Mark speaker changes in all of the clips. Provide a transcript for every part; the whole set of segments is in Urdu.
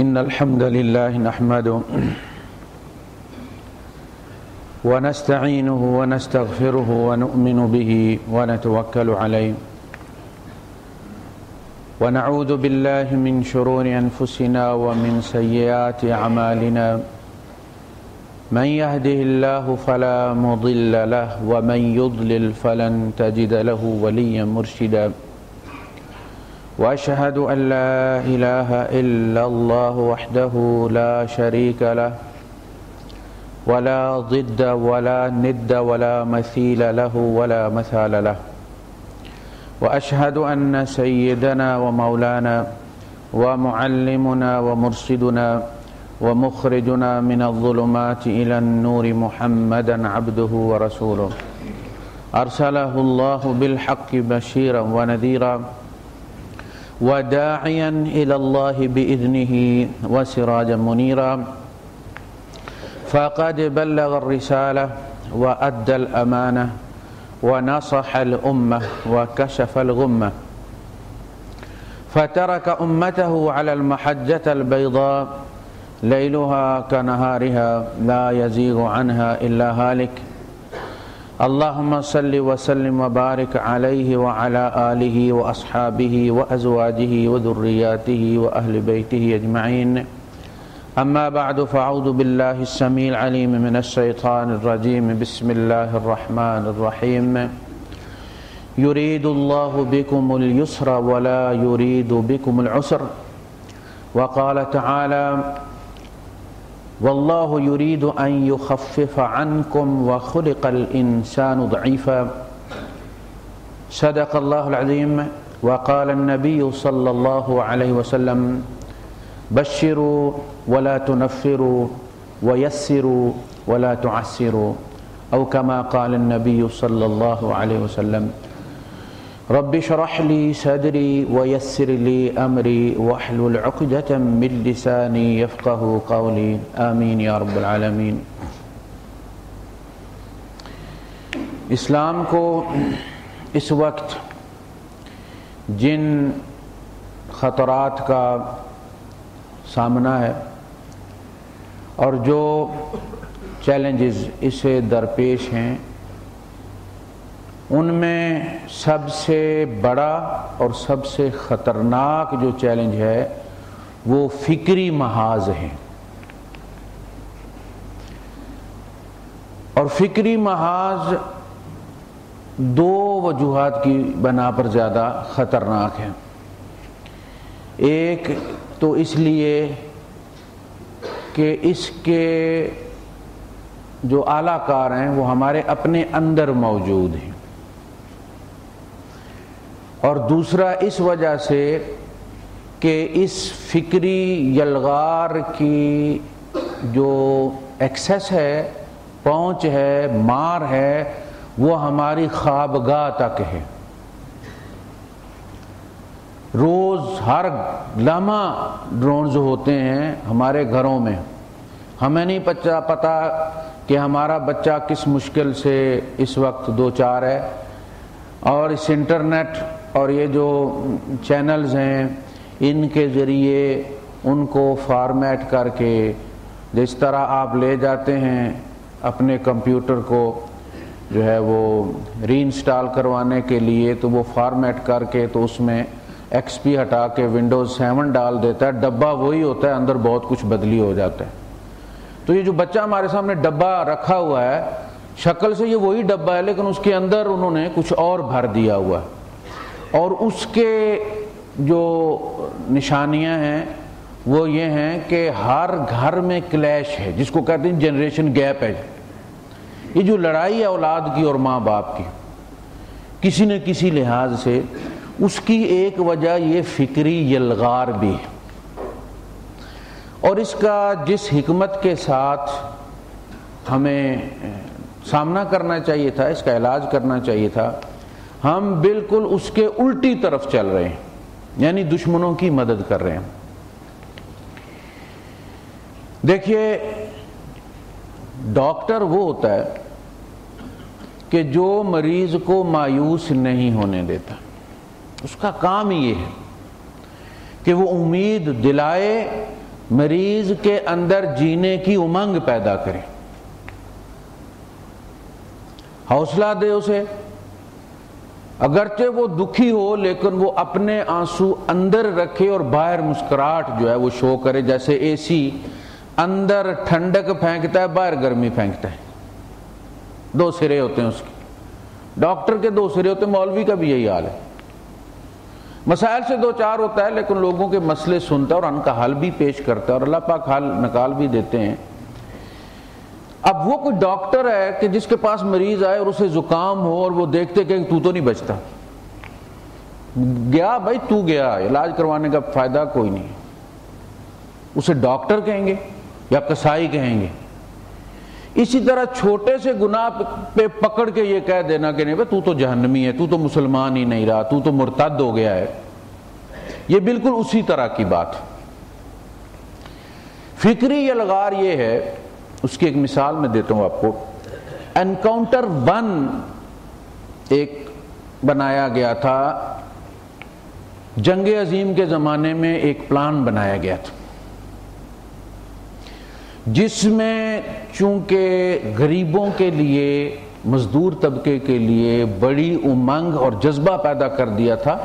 Speaker 1: إن الحمد لله نحمده ونستعينه ونستغفره ونؤمن به ونتوكل عليه ونعوذ بالله من شرور أنفسنا ومن سيئات أعمالنا من يهده الله فلا مضل له ومن يضلل فلن تجد له وليا مرشدا وأشهد أن لا إله إلا الله وحده لا شريك له ولا ضد ولا ند ولا مثيل له ولا مثال له وأشهد أن سيدنا ومولانا ومعلمنا ومرشدنا ومخرجنا من الظلمات إلى النور محمدا عبده ورسوله أرسله الله بالحق بشيرا ونذيرا وداعيا إلى الله بإذنه وسراجا منيرا فقد بلغ الرسالة وأدى الأمانة ونصح الأمة وكشف الغمة فترك أمته على المحجة البيضاء ليلها كنهارها لا يزيغ عنها إلا هالك اللهم صل وسلم وبارك عليه وعلى آله وأصحابه وأزواجه وذرياته وأهل بيته أجمعين أما بعد فأعوذ بالله السميع العليم من الشيطان الرجيم بسم الله الرحمن الرحيم يريد الله بكم اليسر ولا يريد بكم العسر وقال تعالى والله يريد أن يخفف عنكم وخلق الإنسان ضعيفا صدق الله العظيم وقال النبي صلى الله عليه وسلم بشروا ولا تنفروا ويسروا ولا تعسروا أو كما قال النبي صلى الله عليه وسلم رب اشرح لي صدري ويسر لي أمري واحلل عقدة من لساني يفقه قولي آمين یا رب العالمین۔ اسلام کو اس وقت جن خطرات کا سامنا ہے اور جو چیلنجز اسے درپیش ہیں ان میں سب سے بڑا اور سب سے خطرناک جو چیلنج ہے وہ فکری محاذ ہے، اور فکری محاذ دو وجوہات کی بنا پر زیادہ خطرناک ہے۔ ایک تو اس لیے کہ اس کے جو اعلیٰ کار ہیں وہ ہمارے اپنے اندر موجود ہیں، اور دوسرا اس وجہ سے کہ اس فکری یلغار کی جو ایکسیس ہے، پہنچ ہے، مار ہے، وہ ہماری خوابگاہ تک ہے۔ روز ہر لمحہ ڈرونز ہوتے ہیں ہمارے گھروں میں، ہمیں نہیں پتہ کہ ہمارا بچہ کس مشکل سے اس وقت دوچار ہے، اور اس انٹرنیٹ اور یہ جو چینلز ہیں ان کے ذریعے ان کو فارمیٹ کر کے جس طرح آپ لے جاتے ہیں اپنے کمپیوٹر کو جو ہے وہ ری انسٹال کروانے کے لیے، تو وہ فارمیٹ کر کے تو اس میں ایکس پی ہٹا کے ونڈوز 7 ڈال دیتا ہے، ڈبہ وہی ہوتا ہے، اندر بہت کچھ بدلی ہو جاتا ہے۔ تو یہ جو بچہ ہمارے سامنے ڈبہ رکھا ہوا ہے، شکل سے یہ وہی ڈبہ ہے لیکن اس کے اندر انہوں نے کچھ اور بھر دیا ہوا ہے، اور اس کے جو نشانیاں ہیں وہ یہ ہیں کہ ہر گھر میں کلیش ہے، جس کو کہتے ہیں جنریشن گیپ ہے۔ یہ جو لڑائی ہے اولاد کی اور ماں باپ کی، کسی نہ کسی لحاظ سے اس کی ایک وجہ یہ فکری یلغار بھی ہے، اور اس کا جس حکمت کے ساتھ ہمیں سامنا کرنا چاہیے تھا، اس کا علاج کرنا چاہیے تھا، ہم بالکل اس کے الٹی طرف چل رہے ہیں، یعنی دشمنوں کی مدد کر رہے ہیں۔ دیکھیے، ڈاکٹر وہ ہوتا ہے کہ جو مریض کو مایوس نہیں ہونے دیتا، اس کا کام ہی یہ ہے کہ وہ امید دلائے مریض کے اندر جینے کی امنگ پیدا کرے، حوصلہ دے اسے، اگرچہ وہ دکھی ہو لیکن وہ اپنے آنسو اندر رکھے اور باہر مسکراہٹ جو ہے وہ شو کرے، جیسے اے سی اندر ٹھنڈک پھینکتا ہے باہر گرمی پھینکتا ہے، دو سرے ہوتے ہیں اس کے، ڈاکٹر کے دو سرے ہوتے ہیں، مولوی کا بھی یہی حال ہے، مسائل سے دو چار ہوتا ہے لیکن لوگوں کے مسئلے سنتا ہے اور ان کا حل بھی پیش کرتا ہے اور اللہ پاک حل نکال بھی دیتے ہیں۔ اب وہ کوئی ڈاکٹر ہے کہ جس کے پاس مریض آئے اور اسے زکام ہو اور وہ دیکھتے کہ تو نہیں بچتا، گیا بھائی تو گیا، علاج کروانے کا فائدہ کوئی نہیں، اسے ڈاکٹر کہیں گے یا قصائی کہیں گے۔ اسی طرح چھوٹے سے گناہ پہ پکڑ کے یہ کہہ دینا کہ نہیں بھائی تو جہنمی ہے، تو مسلمان ہی نہیں رہا، تو مرتد ہو گیا ہے، یہ بالکل اسی طرح کی بات۔ فکری الغار یہ ہے، اس کی ایک مثال میں دیتا ہوں آپ کو۔ انکاؤنٹر 1 ایک بنایا گیا تھا، جنگ عظیم کے زمانے میں ایک پلان بنایا گیا تھا جس میں چونکہ غریبوں کے لیے، مزدور طبقے کے لیے بڑی امنگ اور جذبہ پیدا کر دیا تھا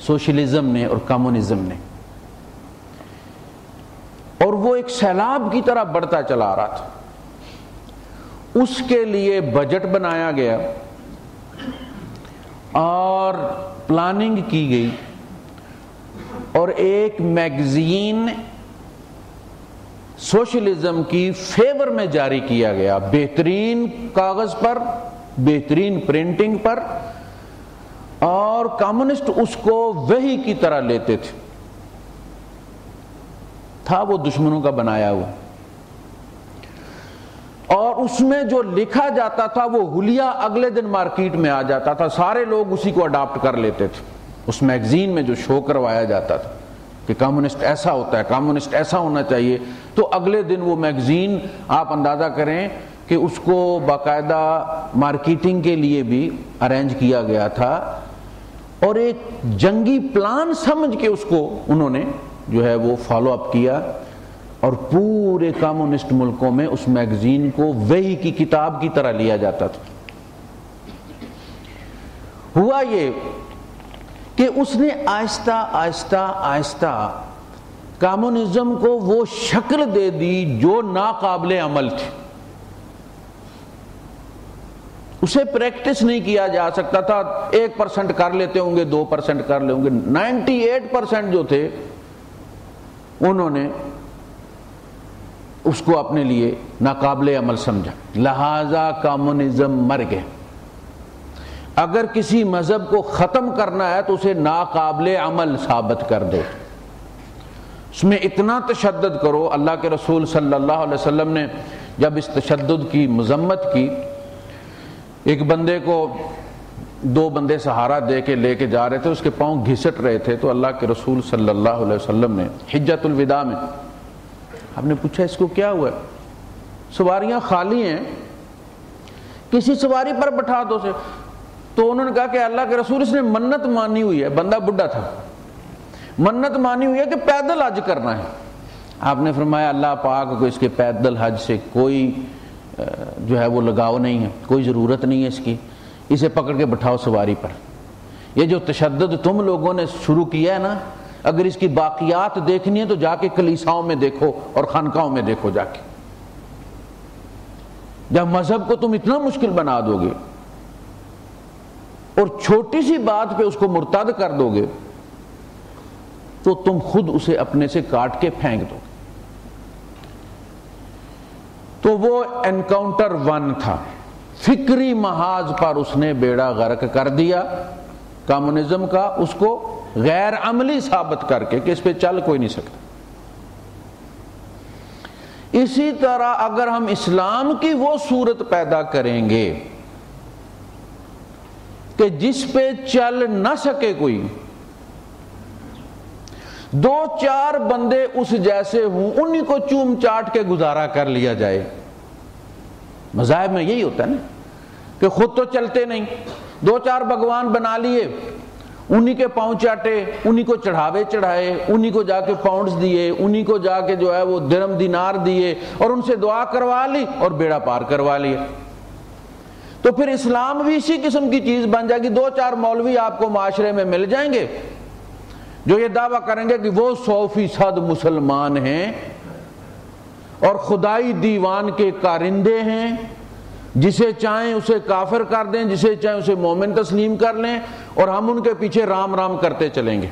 Speaker 1: سوشلزم نے اور کمیونزم نے، اور وہ ایک سیلاب کی طرح بڑھتا چلا آ رہا تھا۔ اس کے لیے بجٹ بنایا گیا اور پلاننگ کی گئی اور ایک میگزین سوشلزم کی فیور میں جاری کیا گیا، بہترین کاغذ پر، بہترین پرنٹنگ پر، اور کمیونسٹ اس کو وحی کی طرح لیتے تھے، تھا وہ دشمنوں کا بنایا ہوا، اور اس میں جو لکھا جاتا تھا وہ حلیہ اگلے دن مارکیٹ میں آ جاتا تھا، سارے لوگ اسی کو اڈاپٹ کر لیتے تھے۔ اس میگزین میں جو شو کروایا جاتا تھا کہ کمیونسٹ ایسا ہوتا ہے، کمیونسٹ ایسا ہونا چاہیے، تو اگلے دن وہ میگزین آپ اندازہ کریں کہ اس کو باقاعدہ مارکیٹنگ کے لیے بھی ارینج کیا گیا تھا، اور ایک جنگی پلان سمجھ کے اس کو انہوں نے جو ہے وہ فالو اپ کیا، اور پورے کمیونسٹ ملکوں میں اس میگزین کو وحی کی کتاب کی طرح لیا جاتا تھا۔ ہوا یہ کہ اس نے آہستہ آہستہ آہستہ کمیونزم کو وہ شکل دے دی جو ناقابل عمل تھی، اسے پریکٹس نہیں کیا جا سکتا تھا۔ 1% کر لیتے ہوں گے، 2% کر لیں گے، 98% جو تھے انہوں نے اس کو اپنے لیے ناقابل عمل سمجھا، لہذا کمیونزم مر گئے۔ اگر کسی مذہب کو ختم کرنا ہے تو اسے ناقابل عمل ثابت کر دو، اس میں اتنا تشدد کرو۔ اللہ کے رسول صلی اللہ علیہ وسلم نے جب اس تشدد کی مذمت کی، ایک بندے کو 2 بندے سہارا دے کے لے کے جا رہے تھے، اس کے پاؤں گھسٹ رہے تھے، تو اللہ کے رسول صلی اللہ علیہ وسلم نے حجۃ الوداع میں آپ نے پوچھا اس کو کیا ہوا ہے؟ سواریاں خالی ہیں، کسی سواری پر بٹھا دو سے۔ تو انہوں نے کہا کہ اللہ کے رسول اس نے منت مانی ہوئی ہے، بندہ بڈھا تھا، منت مانی ہوئی ہے کہ پیدل حج کرنا ہے۔ آپ نے فرمایا اللہ پاک کو اس کے پیدل حج سے کوئی جو ہے وہ لگاؤ نہیں ہے، کوئی ضرورت نہیں ہے اس کی، اسے پکڑ کے بٹھاؤ سواری پر۔ یہ جو تشدد تم لوگوں نے شروع کیا ہے نا، اگر اس کی باقیات دیکھنی ہے تو جا کے کلیساؤں میں دیکھو اور خانقاہوں میں دیکھو جا کے۔ جب مذہب کو تم اتنا مشکل بنا دو گے اور چھوٹی سی بات پہ اس کو مرتد کر دو گے تو تم خود اسے اپنے سے کاٹ کے پھینک دو گے۔ تو وہ انکاؤنٹر 1 تھا، فکری محاذ پر اس نے بیڑا غرق کر دیا کمیونزم کا، اس کو غیر عملی ثابت کر کے کہ اس پہ چل کوئی نہیں سکتا۔ اسی طرح اگر ہم اسلام کی وہ صورت پیدا کریں گے کہ جس پہ چل نہ سکے کوئی، 2-4 بندے اس جیسے ہوں، انہی کو چوم چاٹ کے گزارا کر لیا جائے۔ مذاہب میں یہی ہوتا ہے نا کہ خود تو چلتے نہیں، 2-4 بھگوان بنا لیے انہی کے پاؤں چاٹے، انہی کو چڑھاوے چڑھائے، انہی کو جا کے پاؤنڈز دیے، انہی کو جا کے جو ہے وہ درہم دینار دیے اور ان سے دعا کروا لی اور بیڑا پار کروا لیا۔ تو پھر اسلام بھی اسی قسم کی چیز بن جائے گی۔ 2-4 مولوی آپ کو معاشرے میں مل جائیں گے جو یہ دعویٰ کریں گے کہ وہ 100% مسلمان ہیں اور خدائی دیوان کے کارندے ہیں، جسے چاہیں اسے کافر کر دیں، جسے چاہیں اسے مومن تسلیم کر لیں، اور ہم ان کے پیچھے رام رام کرتے چلیں گے۔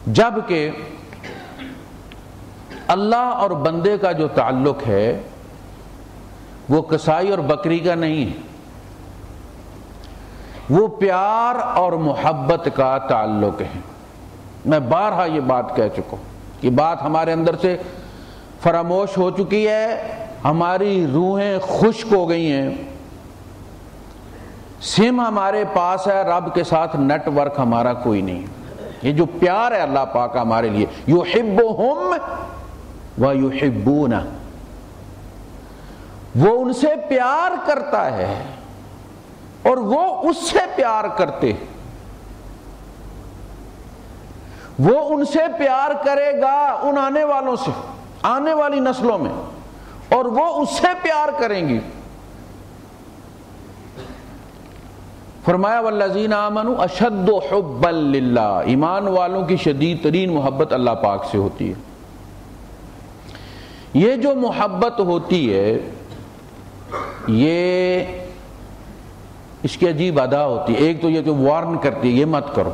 Speaker 1: جبکہ اللہ اور بندے کا جو تعلق ہے وہ کسائی اور بکری کا نہیں ہے، وہ پیار اور محبت کا تعلق ہے۔ میں بارہا یہ بات کہہ چکا ہوں، یہ بات ہمارے اندر سے فراموش ہو چکی ہے، ہماری روحیں خشک ہو گئی ہیں، سم ہمارے پاس ہے، رب کے ساتھ نیٹ ورک ہمارا کوئی نہیں۔ یہ جو پیار ہے اللہ پاک ہمارے لیے، یحبہم ویحبونہ، وہ ان سے پیار کرتا ہے اور وہ اس سے پیار کرتے، وہ ان سے پیار کرے گا ان آنے والوں سے، آنے والی نسلوں میں، اور وہ اس سے پیار کریں گی۔ فرمایا والذین آمنوا اشد حبا للہ، ایمان والوں کی شدید ترین محبت اللہ پاک سے ہوتی ہے۔ یہ جو محبت ہوتی ہے یہ اس کی عجیب ادا ہوتی ہے۔ ایک تو یہ جو وارن کرتی ہے یہ مت کرو،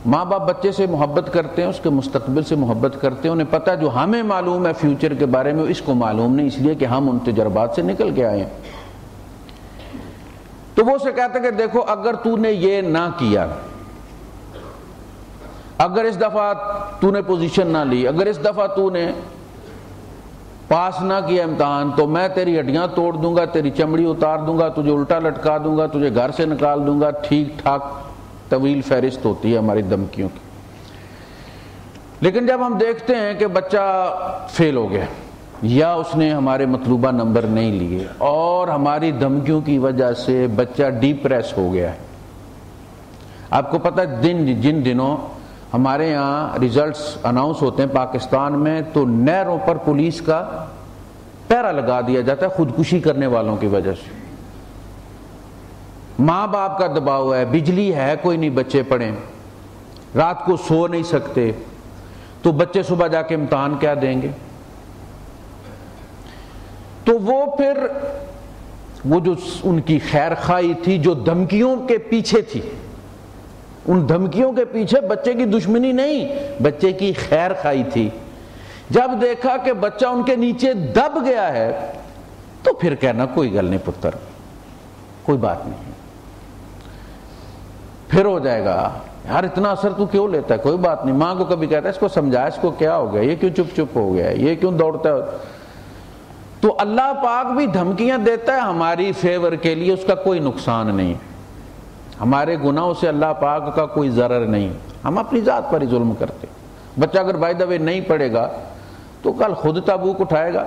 Speaker 1: ماں باپ بچے سے محبت کرتے ہیں، اس کے مستقبل سے محبت کرتے ہیں، انہیں پتہ جو ہمیں معلوم ہے فیوچر کے بارے میں اس کو معلوم نہیں، اس لیے کہ ہم ان تجربات سے نکل کے آئے ہیں۔ تو وہ اسے کہتا ہے کہ دیکھو اگر تو نے یہ نہ کیا، اگر اس دفعہ تو نے پوزیشن نہ لی، اگر اس دفعہ تو نے پاس نہ کیا امتحان، تو میں تیری ہڈیاں توڑ دوں گا، تیری چمڑی اتار دوں گا، تجھے الٹا لٹکا دوں گا، تجھے گھر سے نکال دوں گا۔ ٹھیک ٹھاک طویل فہرست ہوتی ہے ہماری دھمکیوں کی۔ لیکن جب ہم دیکھتے ہیں کہ بچہ فیل ہو گیا یا اس نے ہمارے مطلوبہ نمبر نہیں لیے اور ہماری دھمکیوں کی وجہ سے بچہ ڈیپریس ہو گیا ہے، آپ کو پتہ ہے جن دنوں ہمارے یہاں ریزلٹس اناؤنس ہوتے ہیں پاکستان میں تو نہروں پر پولیس کا پہرا لگا دیا جاتا ہے خودکشی کرنے والوں کی وجہ سے۔ ماں باپ کا دباؤ ہے، بجلی ہے کوئی نہیں، بچے پڑھیں، رات کو سو نہیں سکتے، تو بچے صبح جا کے امتحان کیا دیں گے؟ تو وہ پھر وہ جو ان کی خیر خواہی تھی جو دھمکیوں کے پیچھے تھی، ان دھمکیوں کے پیچھے بچے کی دشمنی نہیں، بچے کی خیر خواہی تھی۔ جب دیکھا کہ بچہ ان کے نیچے دب گیا ہے تو پھر کہنا کوئی گل نہیں پتر، کوئی بات نہیں، پھر ہو جائے گا، یار اتنا اثر تو کیوں لیتا ہے، کوئی بات نہیں۔ ماں کو کبھی کہتا ہے اس کو سمجھا، اس کو کیا ہو گیا، یہ کیوں چپ چپ ہو گیا ہے، یہ کیوں دوڑتا ہے؟ تو اللہ پاک بھی دھمکیاں دیتا ہے ہماری فیور کے لیے، اس کا کوئی نقصان نہیں، ہمارے گناہوں سے اللہ پاک کا کوئی ضرر نہیں، ہم اپنی ذات پر ہی ظلم کرتے۔ بچہ اگر بائی دا وے نہیں پڑھے گا تو کل خود تابوت اٹھائے گا،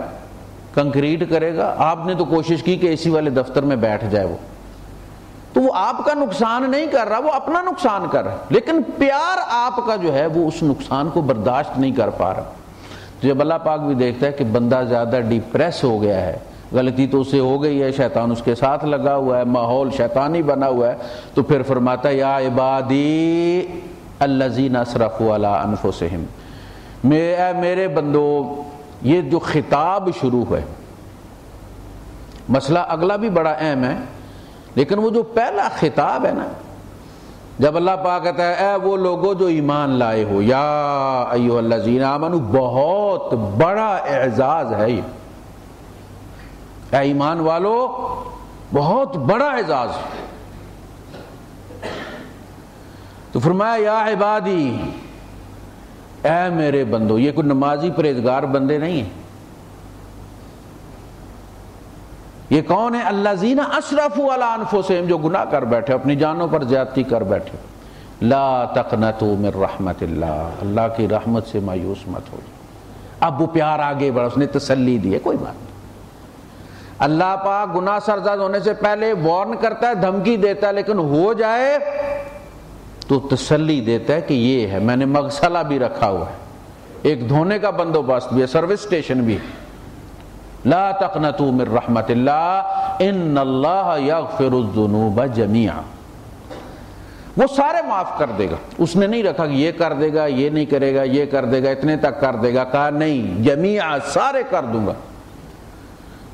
Speaker 1: کنکریٹ کرے گا، آپ نے تو کوشش کی کہ اے سی والے دفتر میں بیٹھ جائے، وہ تو وہ آپ کا نقصان نہیں کر رہا، وہ اپنا نقصان کر رہا ہے، لیکن پیار آپ کا جو ہے وہ اس نقصان کو برداشت نہیں کر پا رہا۔ جب اللہ پاک بھی دیکھتا ہے کہ بندہ زیادہ ڈپریس ہو گیا ہے، غلطی تو اسے ہو گئی ہے، شیطان اس کے ساتھ لگا ہوا ہے، ماحول شیطانی بنا ہوا ہے، تو پھر فرماتا ہے یا عبادی الذین اسرفوا علی انفسہم، اے میرے بندو، یہ جو خطاب شروع ہے، مسئلہ اگلا بھی بڑا اہم ہے، لیکن وہ جو پہلا خطاب ہے نا، جب اللہ پاک کہتا ہے اے وہ لوگوں جو ایمان لائے ہو، یا ایھا الذین آمنوا، بہت بڑا اعزاز ہے یہ، اے ایمان والو بہت بڑا اعزاز۔ تو فرمایا یا عبادی، اے میرے بندو، یہ کوئی نمازی پرہیزگار بندے نہیں ہیں، یہ کون ہے؟ الذین اسرفوا علی انفسہم، جو گناہ کر بیٹھے، اپنی جانوں پر زیادتی کر بیٹھے۔ لا تقنطوا من رحمت اللہ، اللہ کی رحمت سے مایوس مت ہو۔ اب وہ پیار آگے بڑھا، اس نے تسلی دی ہے، کوئی بات نہیں، اللہ پاک گناہ سرزد ہونے سے پہلے وارن کرتا ہے، دھمکی دیتا ہے، لیکن ہو جائے تو تسلی دیتا ہے کہ یہ ہے، میں نے مغسلہ بھی رکھا ہوا ہے، ایک دھونے کا بندوبست بھی ہے، سروس اسٹیشن بھی ہے۔ لا تقنطوا من رحمت اللہ ان اللہ یغفر الذنوب جميعا، وہ سارے معاف کر دے گا۔ اس نے نہیں رکھا کہ یہ کر دے گا، یہ نہیں کرے گا، یہ کر دے گا، اتنے تک کر دے گا، کہا نہیں، جمیعا سارے کر دوں گا۔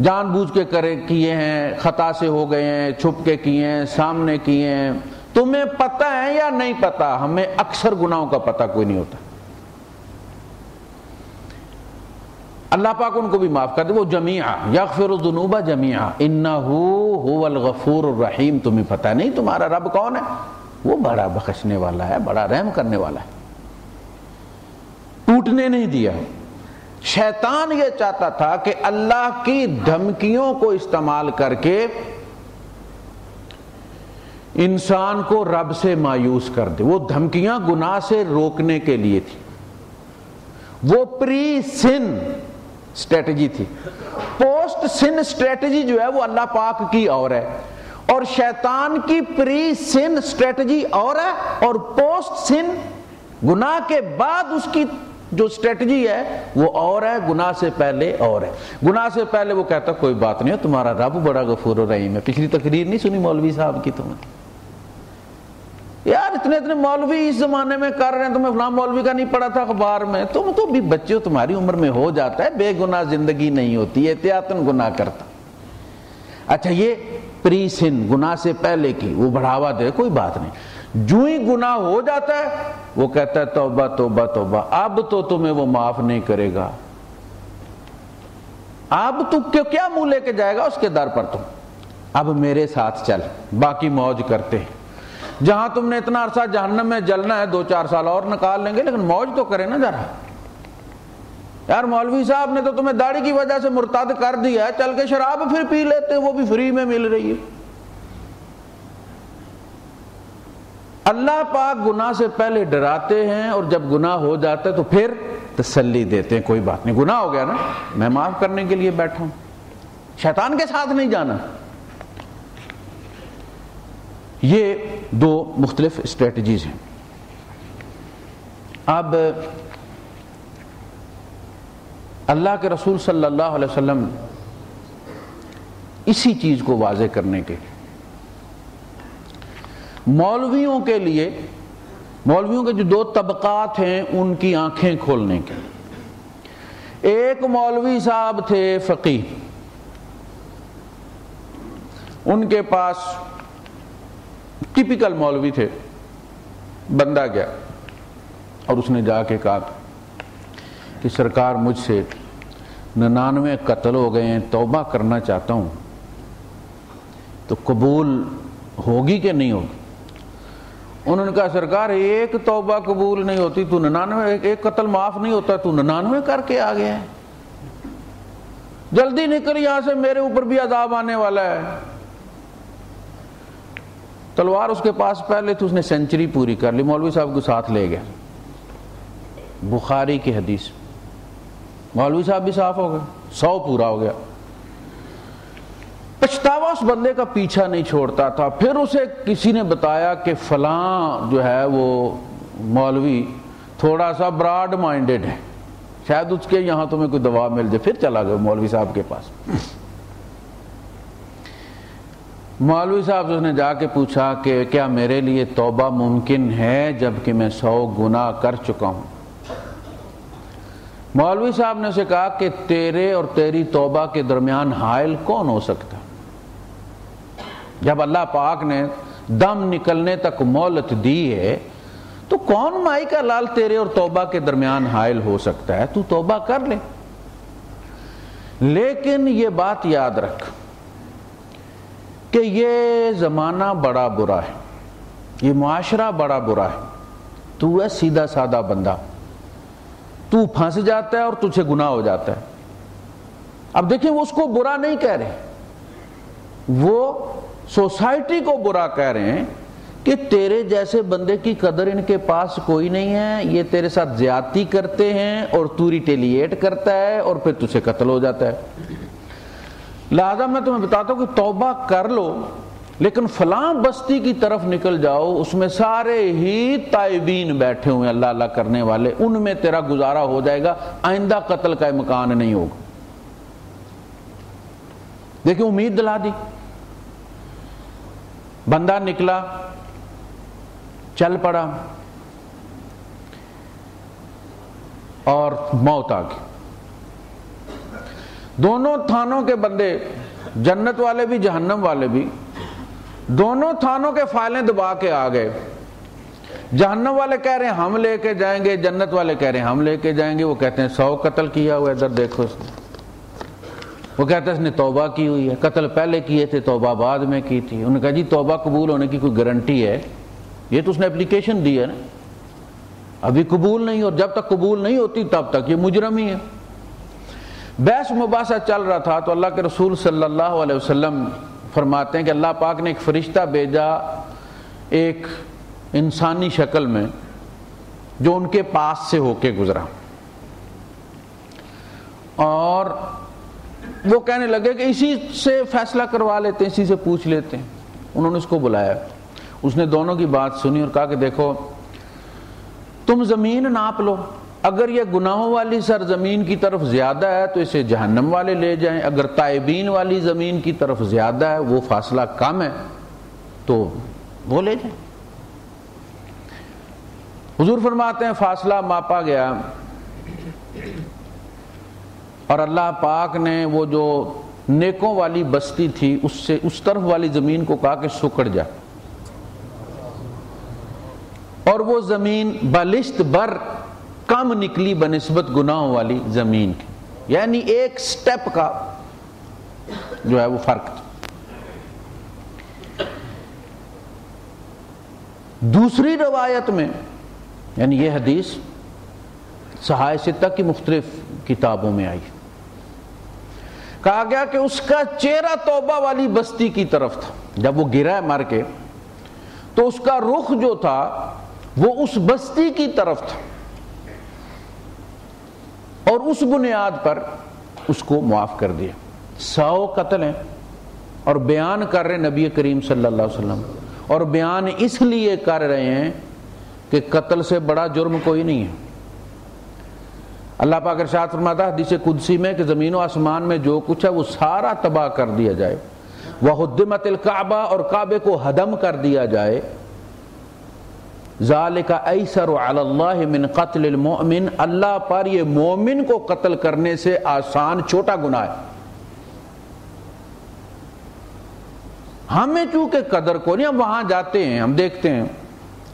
Speaker 1: جان بوجھ کے کیے ہیں، خطا سے ہو گئے ہیں، چھپ کے کیے ہیں، سامنے کیے ہیں، تمہیں پتہ ہے یا نہیں پتہ؟ ہمیں اکثر گناہوں کا پتہ کوئی نہیں ہوتا۔ اللہ پاک ان کو بھی معاف کر دے، وہ جمیعا یغفر الذنوب جمیعا انہ هو الغفور الرحیم۔ تمہیں پتہ نہیں تمہارا رب کون ہے؟ وہ بڑا بخشنے والا ہے، بڑا رحم کرنے والا ہے، ٹوٹنے نہیں دیا۔ شیطان یہ چاہتا تھا کہ اللہ کی دھمکیوں کو استعمال کر کے انسان کو رب سے مایوس کر دے۔ وہ دھمکیاں گناہ سے روکنے کے لیے تھی، وہ پری سن اسٹریٹجی تھی۔ پوسٹ سن اسٹریٹجی جو ہے وہ اللہ پاک کی اور ہے، اور شیطان کی پری سن اسٹریٹجی اور ہے، اور پوسٹ سن گناہ کے بعد اس کی جو اسٹریٹجی ہے وہ اور ہے، گناہ سے پہلے اور ہے۔ گناہ سے پہلے وہ کہتا کوئی بات نہیں ہے، تمہارا رب بڑا غفور و رحیم ہے۔ پچھلی تقریر نہیں سنی مولوی صاحب کی تمہیں؟ یار اتنے مولوی اس زمانے میں کر رہے ہیں، تمہیں فلاں مولوی کا نہیں پڑھا تھا اخبار میں؟ تم تو بھی بچے ہو، تمہاری عمر میں ہو جاتا ہے، بے گناہ زندگی نہیں ہوتی، احتیاطاً گناہ کرتا۔ اچھا یہ پری سن گناہ سے پہلے کی وہ بڑھاوا دے، کوئی بات نہیں۔ جو ہی گناہ ہو جاتا ہے وہ کہتا ہے توبہ توبہ توبہ، اب تو تمہیں وہ معاف نہیں کرے گا، اب تو کیا منہ لے کے جائے گا اس کے در پر؟ تم اب میرے ساتھ چل، باقی موج کرتے ہیں۔ جہاں تم نے اتنا عرصہ جہنم میں جلنا ہے 2-4 سال اور نکال لیں گے، لیکن موج تو کرے نا ذرا۔ یار مولوی صاحب نے تو تمہیں داڑھی کی وجہ سے مرتد کر دیا ہے، چل کے شراب پھر پی لیتے، وہ بھی فری میں مل رہی ہے۔ اللہ پاک گناہ سے پہلے ڈراتے ہیں، اور جب گناہ ہو جاتا ہے تو پھر تسلی دیتے ہیں، کوئی بات نہیں، گناہ ہو گیا نا، میں معاف کرنے کے لیے بیٹھا ہوں، شیطان کے ساتھ نہیں جانا۔ یہ دو مختلف اسٹریٹجیز ہیں۔ اب اللہ کے رسول صلی اللہ علیہ وسلم اسی چیز کو واضح کرنے کے مولویوں کے لیے، مولویوں کے جو 2 طبقات ہیں ان کی آنکھیں کھولنے کے، ایک مولوی صاحب تھے فقیہ، ان کے پاس ٹپیکل مولوی تھے، بندہ گیا اور اس نے جا کے کہا کہ سرکار مجھ سے 99 قتل ہو گئے ہیں، توبہ کرنا چاہتا ہوں، تو قبول ہوگی کہ نہیں ہوگی؟ انہوں نے کہا سرکار ایک توبہ قبول نہیں ہوتی، تو 99 ایک قتل معاف نہیں ہوتا، تو 99 کر کے آ گیا ہے، جلدی نکل یہاں سے، میرے اوپر بھی عذاب آنے والا ہے۔ تلوار اس کے پاس پہلے تو اس نے سینچری پوری کر لی، مولوی صاحب کو ساتھ لے گیا، بخاری کی حدیث، مولوی صاحب بھی صاف ہو گئے، 100 پورا ہو گیا۔ پچھتاوا اس بندے کا پیچھا نہیں چھوڑتا تھا۔ پھر اسے کسی نے بتایا کہ فلاں جو ہے وہ مولوی تھوڑا سا براڈ مائنڈڈ ہے، شاید اس کے یہاں تمہیں کوئی دوا مل جائے۔ پھر چلا گیا مولوی صاحب کے پاس۔ مولوی صاحب سے اس نے جا کے پوچھا کہ کیا میرے لیے توبہ ممکن ہے جبکہ میں 100 گناہ کر چکا ہوں؟ مولوی صاحب نے اسے کہا کہ تیرے اور تیری توبہ کے درمیان حائل کون ہو سکتا؟ جب اللہ پاک نے دم نکلنے تک مہلت دی ہے تو کون مائی کا لال تیرے اور توبہ کے درمیان حائل ہو سکتا ہے؟ تو توبہ کر لے، لیکن یہ بات یاد رکھ کہ یہ زمانہ بڑا برا ہے، یہ معاشرہ بڑا برا ہے، تو ہے سیدھا سادہ بندہ، تو پھنس جاتا ہے اور تجھے گناہ ہو جاتا ہے۔ اب دیکھیں وہ اس کو برا نہیں کہہ رہے، وہ سوسائٹی کو برا کہہ رہے ہیں کہ تیرے جیسے بندے کی قدر ان کے پاس کوئی نہیں ہے، یہ تیرے ساتھ زیادتی کرتے ہیں اور تو ریٹیلیٹ کرتا ہے اور پھر تجھے قتل ہو جاتا ہے۔ لہذا میں تمہیں بتاتا ہوں کہ توبہ کر لو، لیکن فلاں بستی کی طرف نکل جاؤ، اس میں سارے ہی تائبین بیٹھے ہوئے اللہ اللہ کرنے والے، ان میں تیرا گزارا ہو جائے گا، آئندہ قتل کا امکان نہیں ہوگا۔ دیکھیں امید دلا دی، بندہ نکلا، چل پڑا اور موت آ گئی۔ دونوں تھانوں کے بندے، جنت والے بھی جہنم والے بھی، دونوں تھانوں کے فائلیں دبا کے آ گئے۔ جہنم والے کہہ رہے ہیں ہم لے کے جائیں گے، جنت والے کہہ رہے ہیں ہم لے کے جائیں گے۔ وہ کہتے ہیں 100 قتل کیا ہوا، ادھر دیکھو اس نے۔ وہ کہتے ہیں اس نے توبہ کی ہوئی ہے، قتل پہلے کیے تھے، توبہ بعد میں کی تھی۔ انہوں نے کہا جی توبہ قبول ہونے کی کوئی گارنٹی ہے؟ یہ تو اس نے اپلیکیشن دی ہے نا، ابھی قبول نہیں، اور جب تک قبول نہیں ہوتی تب تک یہ مجرم ہی ہے۔ بحث مباحثہ چل رہا تھا تو اللہ کے رسول صلی اللہ علیہ وسلم فرماتے ہیں کہ اللہ پاک نے ایک فرشتہ بھیجا ایک انسانی شکل میں، جو ان کے پاس سے ہو کے گزرا، اور وہ کہنے لگے کہ اسی سے فیصلہ کروا لیتے ہیں، اسی سے پوچھ لیتے ہیں۔ انہوں نے اس کو بلایا، اس نے دونوں کی بات سنی اور کہا کہ دیکھو تم زمین ناپ لو، اگر یہ گناہوں والی سرزمین کی طرف زیادہ ہے تو اسے جہنم والے لے جائیں، اگر تائبین والی زمین کی طرف زیادہ ہے، وہ فاصلہ کم ہے، تو وہ لے جائیں۔ حضور فرماتے ہیں فاصلہ ماپا گیا، اور اللہ پاک نے وہ جو نیکوں والی بستی تھی اس سے اس طرف والی زمین کو کہا کہ سکڑ جا، اور وہ زمین بالشت بر کم نکلی بنسبت گناہوں والی زمین کی، یعنی ایک سٹیپ کا جو ہے وہ فرق تھا۔ دوسری روایت میں، یعنی یہ حدیث صحاح ستہ کی مختلف کتابوں میں آئی، کہا گیا کہ اس کا چہرہ توبہ والی بستی کی طرف تھا۔ جب وہ گرا ہے مر کے تو اس کا رخ جو تھا وہ اس بستی کی طرف تھا، اور اس بنیاد پر اس کو معاف کر دیا۔ 100 قتل ہیں، اور بیان کر رہے نبی کریم صلی اللہ علیہ وسلم، اور بیان اس لیے کر رہے ہیں کہ قتل سے بڑا جرم کوئی نہیں ہے۔ اللہ پاک ارشاد فرماتا ہے حدیث قدسی میں کہ زمین و آسمان میں جو کچھ ہے وہ سارا تباہ کر دیا جائے، وَهُدِّمَتِ الْكَعْبَةُ، اور کعبے کو ہدم کر دیا جائے، ذَلِكَ أَيْسَرُ عَلَى اللَّهِ مِنْ قَتْلِ الْمُؤْمِنِ، اللہ پر یہ مومن کو قتل کرنے سے آسان چھوٹا گناہ ہے۔ ہمیں چونکہ قدر کو نہیں، ہم وہاں جاتے ہیں، ہم دیکھتے ہیں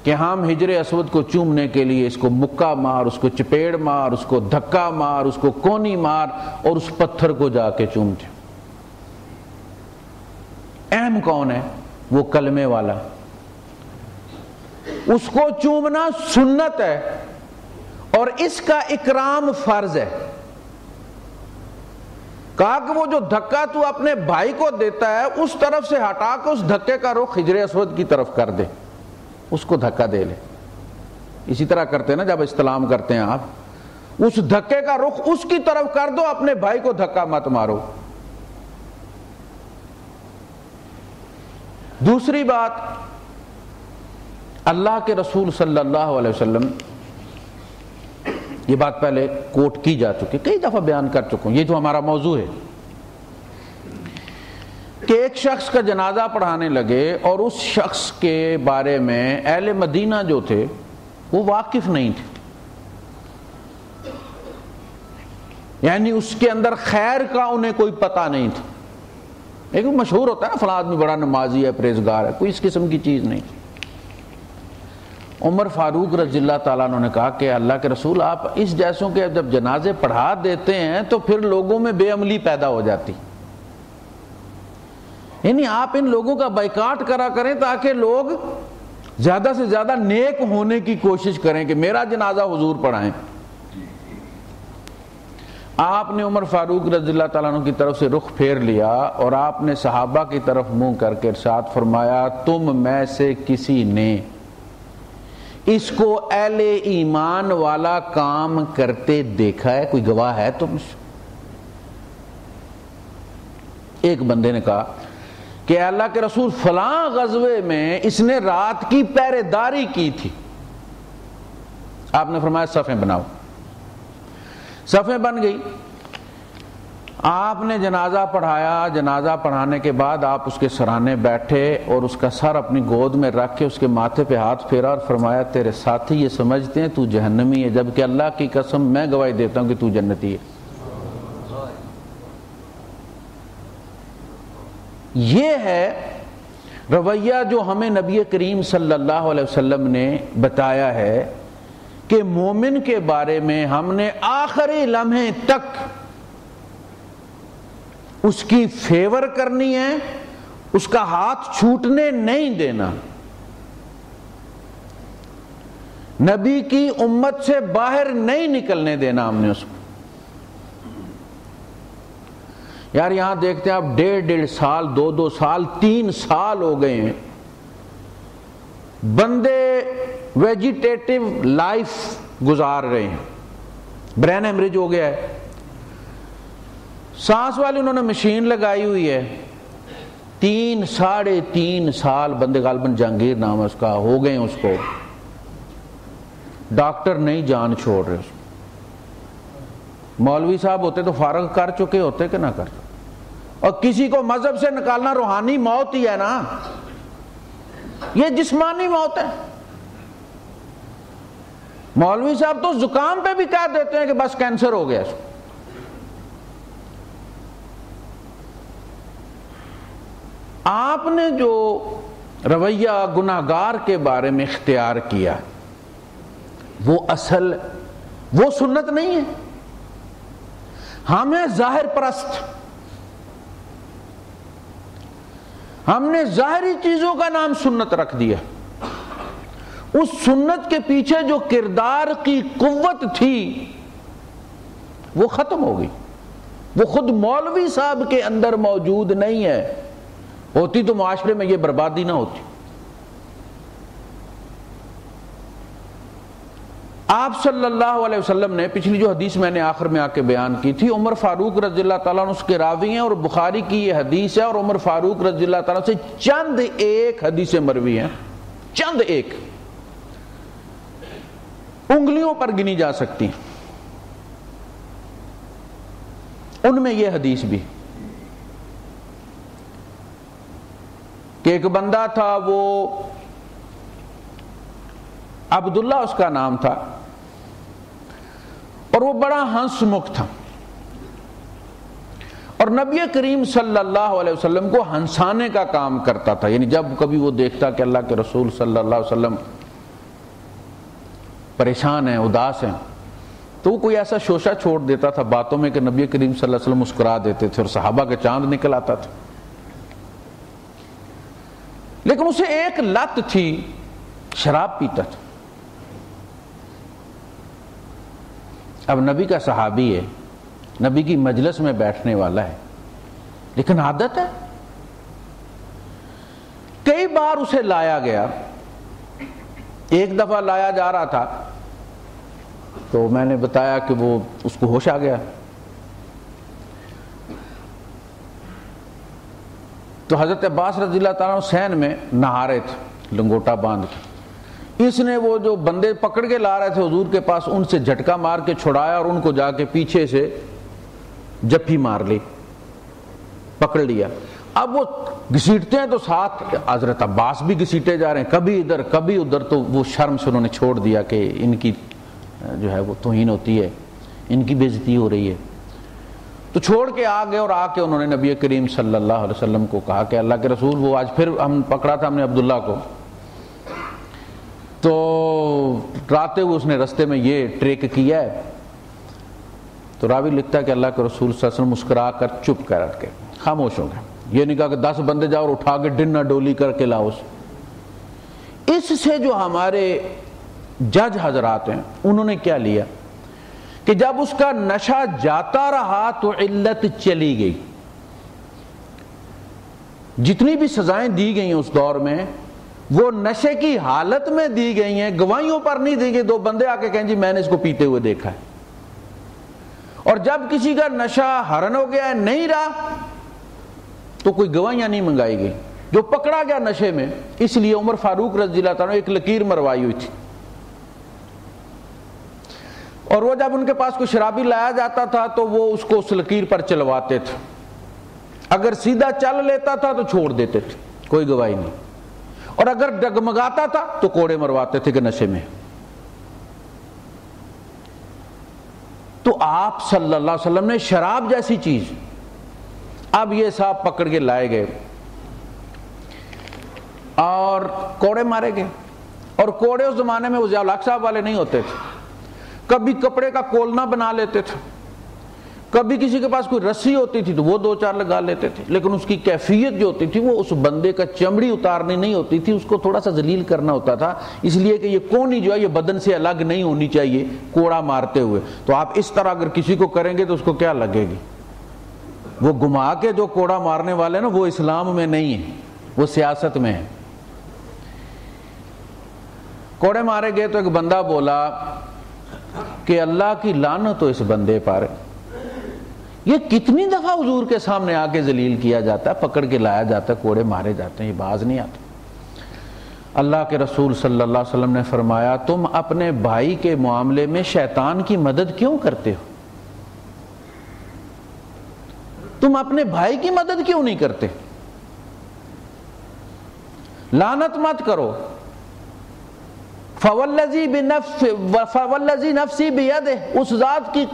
Speaker 1: کہ ہم حجر اسود کو چومنے کے لیے اس کو مکہ مار، اس کو چپیڑ مار، اس کو دھکا مار، اس کو کونی مار، اور اس پتھر کو جا کے چومتے ہیں۔ اہم کون ہے؟ وہ کلمے والا، اس کو چومنا سنت ہے، اور اس کا اکرام فرض ہے۔ کہا کہ وہ جو دھکا تو اپنے بھائی کو دیتا ہے اس طرف سے ہٹا کے اس دھکے کا رخ حجر اسود کی طرف کر دے، اس کو دھکا دے لے۔ اسی طرح کرتے ہیں نا جب استلام کرتے ہیں آپ، اس دھکے کا رخ اس کی طرف کر دو، اپنے بھائی کو دھکا مت مارو۔ دوسری بات، اللہ کے رسول صلی اللہ علیہ وسلم، یہ بات پہلے کوٹ کی جا چکی، کئی دفعہ بیان کر چکا ہوں، یہ جو ہمارا موضوع ہے کہ ایک شخص کا جنازہ پڑھانے لگے اور اس شخص کے بارے میں اہل مدینہ جو تھے وہ واقف نہیں تھے، یعنی اس کے اندر خیر کا انہیں کوئی پتہ نہیں تھا۔ ایک مشہور ہوتا ہے نا فلاں آدمی بڑا نمازی ہے، پرہیزگار ہے، کوئی اس قسم کی چیز نہیں تھی۔ عمر فاروق رضی اللہ تعالیٰ عنہ نے کہا کہ اللہ کے رسول آپ اس جیسوں کے جب جنازے پڑھا دیتے ہیں تو پھر لوگوں میں بے عملی پیدا ہو جاتی، یعنی آپ ان لوگوں کا بائیکاٹ کرا کریں تاکہ لوگ زیادہ سے زیادہ نیک ہونے کی کوشش کریں کہ میرا جنازہ حضور پڑھائیں۔ آپ نے عمر فاروق رضی اللہ تعالیٰ عنہ کی طرف سے رخ پھیر لیا اور آپ نے صحابہ کی طرف منہ کر کے ارشاد فرمایا تم میں سے کسی نے اس کو اہل ایمان والا کام کرتے دیکھا ہے؟ کوئی گواہ ہے؟ تم ایک بندے نے کہا کہ اللہ کے رسول فلاں غزوے میں اس نے رات کی پہرے داری کی تھی. آپ نے فرمایا صفیں بناؤ. صفیں بن گئی. آپ نے جنازہ پڑھایا. جنازہ پڑھانے کے بعد آپ اس کے سرانے بیٹھے اور اس کا سر اپنی گود میں رکھ کے اس کے ماتھے پہ ہاتھ پھیرا اور فرمایا تیرے ساتھی یہ سمجھتے ہیں تو جہنمی ہے، جبکہ اللہ کی قسم میں گواہی دیتا ہوں کہ تو جنتی ہے. یہ ہے رویہ جو ہمیں نبی کریم صلی اللہ علیہ وسلم نے بتایا ہے کہ مومن کے بارے میں ہم نے آخری لمحے تک اس کی فیور کرنی ہے، اس کا ہاتھ چھوٹنے نہیں دینا، نبی کی امت سے باہر نہیں نکلنے دینا ہم نے اس کو. یار یہاں دیکھتے ہیں آپ 1.5 سال 2 سال 3 سال ہو گئے ہیں، بندے ویجیٹیٹو لائف گزار رہے ہیں. برین ہیمریج ہو گیا ہے، سانس والی انہوں نے مشین لگائی ہوئی ہے. 3 ساڑھے 3 سال بندے، غالباً جہانگیر نام ہے اس کا، ہو گئے ہیں اس کو. ڈاکٹر نہیں جان چھوڑ رہے. مولوی صاحب ہوتے تو فارغ کر چکے ہوتے کہ نہ کر چکے. اور کسی کو مذہب سے نکالنا روحانی موت ہی ہے نا، یہ جسمانی موت ہے. مولوی صاحب تو زکام پہ بھی کہہ دیتے ہیں کہ بس کینسر ہو گیا. آپ نے جو رویہ گناہگار کے بارے میں اختیار کیا وہ اصل، وہ سنت نہیں ہے. ہمیں ظاہر پرست، ہم نے ظاہری چیزوں کا نام سنت رکھ دیا. اس سنت کے پیچھے جو کردار کی قوت تھی وہ ختم ہو گئی. وہ خود مولوی صاحب کے اندر موجود نہیں ہے. ہوتی تو معاشرے میں یہ بربادی نہ ہوتی. آپ صلی اللہ علیہ وسلم نے پچھلی جو حدیث میں نے آخر میں آ کے بیان کی تھی، عمر فاروق رضی اللہ تعالیٰ عنہ اس کے راوی ہیں اور بخاری کی یہ حدیث ہے، اور عمر فاروق رضی اللہ تعالیٰ سے چند ایک حدیثیں مروی ہیں، چند ایک، انگلیوں پر گنی جا سکتی. ان میں یہ حدیث بھی کہ ایک بندہ تھا، وہ عبداللہ اس کا نام تھا، اور وہ بڑا ہنس مکھ تھا، اور نبی کریم صلی اللہ علیہ وسلم کو ہنسانے کا کام کرتا تھا. یعنی جب کبھی وہ دیکھتا کہ اللہ کے رسول صلی اللہ علیہ وسلم پریشان ہیں، اداس ہیں، تو وہ کوئی ایسا شوشہ چھوڑ دیتا تھا باتوں میں کہ نبی کریم صلی اللہ علیہ وسلم مسکرا دیتے تھے اور صحابہ کے چاند نکل آتا تھا. لیکن اسے ایک لت تھی، شراب پیتا تھا. اب نبی کا صحابی ہے، نبی کی مجلس میں بیٹھنے والا ہے، لیکن عادت ہے. کئی بار اسے لایا گیا. ایک دفعہ لایا جا رہا تھا تو میں نے بتایا کہ وہ اس کو ہوش آ گیا. تو حضرت عباس رضی اللہ تعالیٰ سین میں نہا رہے تھے لنگوٹا باندھ کے. اس نے وہ جو بندے پکڑ کے لا رہے تھے حضور کے پاس، ان سے جھٹکا مار کے چھڑایا اور ان کو جا کے پیچھے سے جپھی مار لی، پکڑ لیا. اب وہ گھسیٹتے ہیں تو ساتھ حضرت عباس بھی گھسیٹے جا رہے ہیں، کبھی ادھر کبھی ادھر. تو وہ شرم سے انہوں نے چھوڑ دیا کہ ان کی جو ہے وہ توہین ہوتی ہے، ان کی بے عزتی ہو رہی ہے. تو چھوڑ کے آ گئے، اور آ کے انہوں نے نبی کریم صلی اللہ علیہ وسلم کو کہا کہ اللہ کے رسول، وہ آج پھر ہم پکڑا تھا ہم نے عبداللہ کو، تو راتے ہوئے اس نے رستے میں یہ ٹریک کیا ہے. تو راوی لکھتا ہے کہ اللہ کے رسول صلی اللہ علیہ وسلم مسکرا کر چپ کر کے خاموش ہو گئے. یہ نہیں کہا کہ 10 بندے جاؤ اور اٹھا کے ڈنر ڈولی کر کے لاؤ. اس سے جو ہمارے جج حضرات ہیں انہوں نے کیا لیا کہ جب اس کا نشہ جاتا رہا تو علت چلی گئی. جتنی بھی سزائیں دی گئی ہیں اس دور میں وہ نشے کی حالت میں دی گئی ہیں، گواہیوں پر نہیں دی گئی. 2 بندے آ کے کہیں جی میں نے اس کو پیتے ہوئے دیکھا ہے. اور جب کسی کا نشہ حرن ہو گیا ہے، نہیں رہا، تو کوئی گواہیاں نہیں منگائی گئی. جو پکڑا گیا نشے میں، اس لیے عمر فاروق رضی اللہ تعالیٰ ایک لکیر مروائی ہوئی تھی، اور وہ جب ان کے پاس کوئی شرابی لایا جاتا تھا تو وہ اس کو اس لکیر پر چلواتے تھے. اگر سیدھا چل لیتا تھا تو چھوڑ دیتے تھے، کوئی گواہی نہیں، اور اگر ڈگمگاتا تھا تو کوڑے مرواتے تھے کہ نشے میں. تو آپ صلی اللہ علیہ وسلم نے شراب جیسی چیز، اب یہ صاحب پکڑ کے لائے گئے اور کوڑے مارے گئے. اور کوڑے اس زمانے میں وہ ضیاء الحق صاحب والے نہیں ہوتے تھے، کبھی کپڑے کا کولنا بنا لیتے تھے، کبھی کسی کے پاس کوئی رسی ہوتی تھی تو وہ 2-4 لگا لیتے تھے، لیکن اس کی کیفیت جو ہوتی تھی وہ اس بندے کا چمڑی اتارنی نہیں ہوتی تھی، اس کو تھوڑا سا ذلیل کرنا ہوتا تھا، اس لیے کہ یہ کونی جو ہے یہ بدن سے الگ نہیں ہونی چاہیے کوڑا مارتے ہوئے. تو آپ اس طرح اگر کسی کو کریں گے تو اس کو کیا لگے گی؟ وہ گما کے جو کوڑا مارنے والے نا وہ اسلام میں نہیں ہے، وہ سیاست میں ہے. کوڑے مارے گئے تو ایک بندہ بولا کہ اللہ کی لعنت ہو اس بندے پر، یہ کتنی دفعہ حضور کے سامنے آ کے ذلیل کیا جاتا ہے، پکڑ کے لایا جاتا ہے، کوڑے مارے جاتے ہیں، یہ باز نہیں آتا. اللہ کے رسول صلی اللہ علیہ وسلم نے فرمایا تم اپنے بھائی کے معاملے میں شیطان کی مدد کیوں کرتے ہو؟ تم اپنے بھائی کی مدد کیوں نہیں کرتے؟ لعنت مت کرو. فوالذی نفسی بیدہ، اس ذات کی